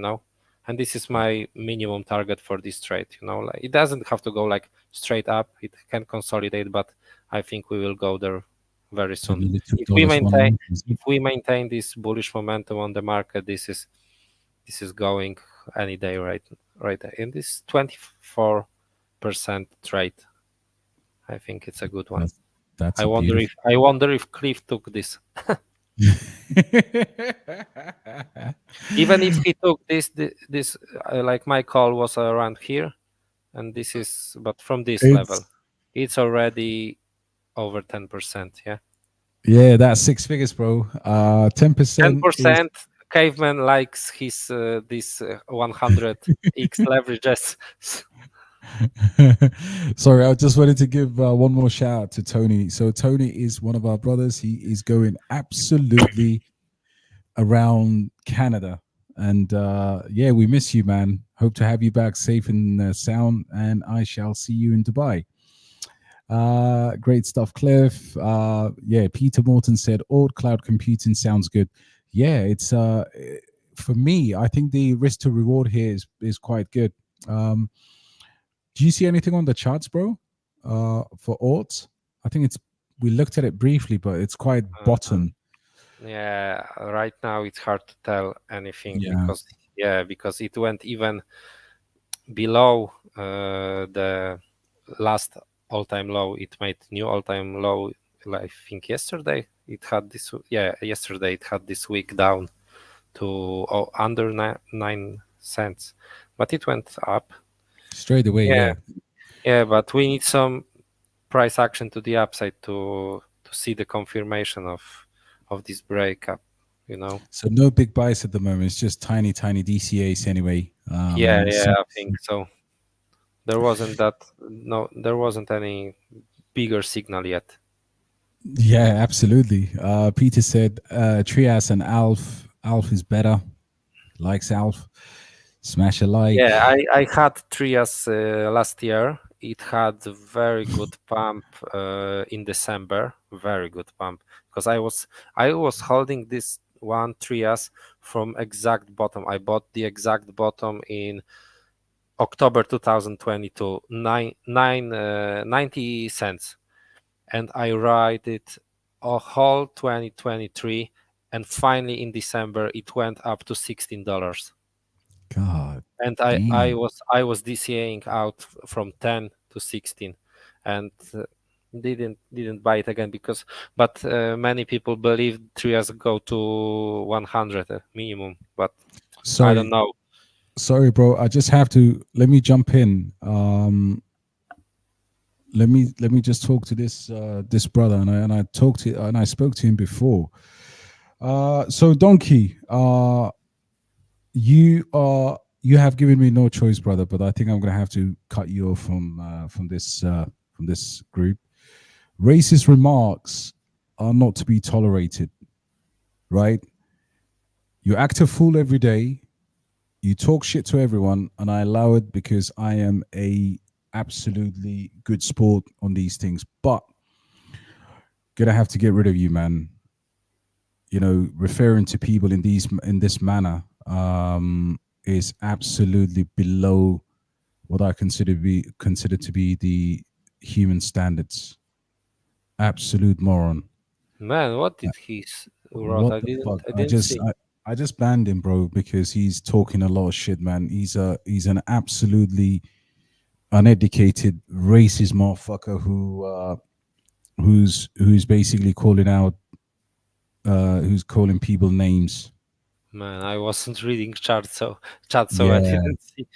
and this is my minimum target for this trade. Like it doesn't have to go like straight up, it can consolidate, but I think we will go there very to soon. nearly if we $2 one maintain line. Is it? if we maintain this bullish momentum on the market, this is going any day, right in this 24% trade. I think it's a good one. That's that's I a wonder if beautiful. I wonder if Cliff took this. Even if he took this like my call was around here, and this is, but from this level, It's it's already over 10%. Yeah, yeah, that's six figures, bro. 10% is 10%. Caveman likes his this 100x leverages. sorry, I just wanted to give one more shout out to Tony. So Tony is one of our brothers. He is going absolutely around Canada. And yeah, we miss you, man. Hope to have you back safe and sound. And I shall see you in Dubai. Great stuff, Cliff. Yeah, Peter Morton said, "Old cloud computing sounds good." Yeah, it's for me. I think the risk to reward here is quite good. Um, do you see anything on the charts, bro? For aughts, I think it's we looked at it briefly, but it's quite Uh, bottom. yeah, right now it's hard to tell anything Yeah, because it went even below the last all-time low. It made new all-time low. I think yesterday it had this. Yeah, yesterday it had this week down to under 9 cents, but it went up. straight away. Yeah, Yeah. yeah, but we need some price action to the upside to see the confirmation of this breakup. You know. So no big buys at the moment. It's just tiny, tiny DCAs anyway. Yeah, yeah, I think so. There wasn't that. No, there wasn't any bigger signal yet. Yeah, absolutely. Peter said Trias and Alf. Alf is better. Likes Alf. Smash a like. Yeah, I had Trias last year. It had a very good pump in December. Very good pump because I was holding this one Trias from exact bottom. I bought the exact bottom in October 2022, 90 cents, and I ride it a whole 2023, and finally in December it went up to $16. God And I damn. was I was DCAing out from 10 to 16, and didn't buy it again because but many people believe 3 years ago to 100 minimum, but I don't Sorry, know. sorry, bro. I just have to let me jump in. Let me just talk to this brother, and I spoke to him before. So Donkey, you have given me no choice, brother, but I think I'm gonna have to cut you off from this group. Racist remarks are not to be tolerated, right? You act a fool every day. You talk shit to everyone, and I allow it because I am a absolutely good sport on these things. But gonna have to get rid of you, man. You know, referring to people in this manner is absolutely below what I consider to be the human standards. Absolute moron. Man, what Uh, did he wrote? What I the didn't fuck? I didn't see. I just banned him, bro, because he's talking a lot of shit, man. He's an absolutely uneducated racist motherfucker who's basically calling out who's calling people names. Man, I wasn't reading chat, so I Yeah. didn't see.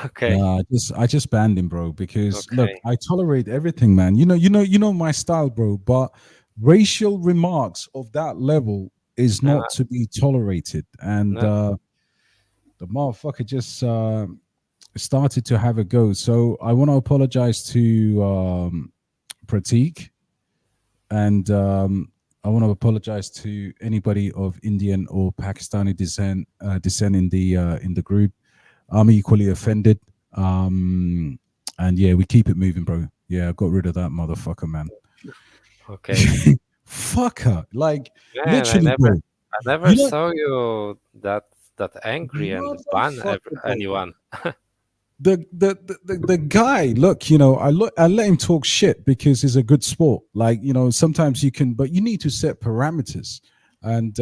Okay, No, I just banned him, bro, because look, okay. I tolerate everything, man. You know my style, bro, but racial remarks of that level is No, not to be tolerated. And no. the motherfucker just started to have a go. So I want to apologize to Pratik, and I want to apologize to anybody of Indian or Pakistani descent in the group. I'm equally offended. And yeah, we keep it moving, bro. Yeah, I got rid of that motherfucker, man. Okay. Fucker, like Man, I literally, never bro. I never You know, saw you that that angry and ban Motherfucker, bro. anyone. The guy, look, I let him talk shit because he's a good sport. Like, sometimes you can, but you need to set parameters. And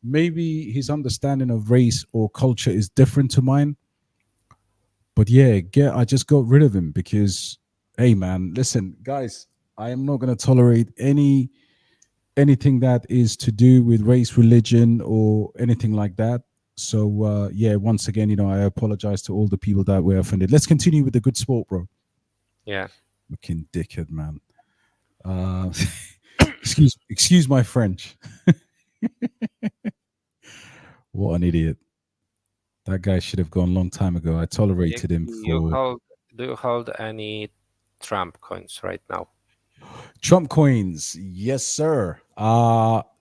maybe his understanding of race or culture is different to mine. But yeah, I just got rid of him because, hey man, listen, guys, I am not going to tolerate anything that is to do with race, religion, or anything like that. So yeah, once again, I apologize to all the people that were offended. Let's continue with the good sport, bro. Yeah. Fucking dickhead, man. Uh, excuse my French. What an idiot. That guy should have gone a long time ago. I tolerated him for Do you hold any Trump coins right now? Trump coins. Yes, sir.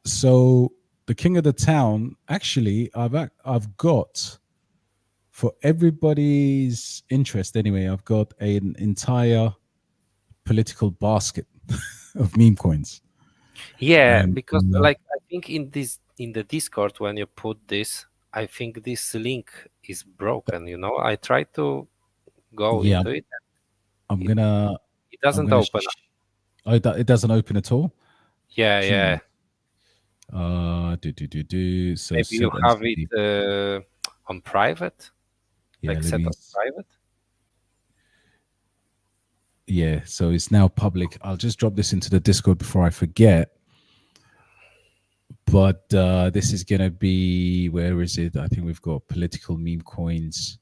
So the king of the town. Actually, I've got, for everybody's interest anyway, I've got an entire political basket of meme coins. Yeah, And because like I think in the Discord when you put this, I think this link is broken. I tried to go yeah, into it. I'm It, gonna it I'm doesn't gonna. open. Oh, it doesn't open at all. Yeah, Hmm. yeah. Do. So Maybe you set have as it on private, yeah. like Let set me. on private. Yeah. So it's now public. I'll just drop this into the Discord before I forget. But this is gonna be, where is it? I think we've got political meme coins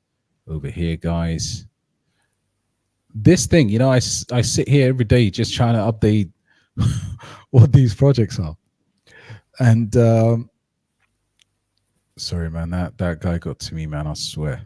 over here, guys. This thing, I sit here every day just trying to update what these projects are. And sorry, man, that guy got to me, man. I swear.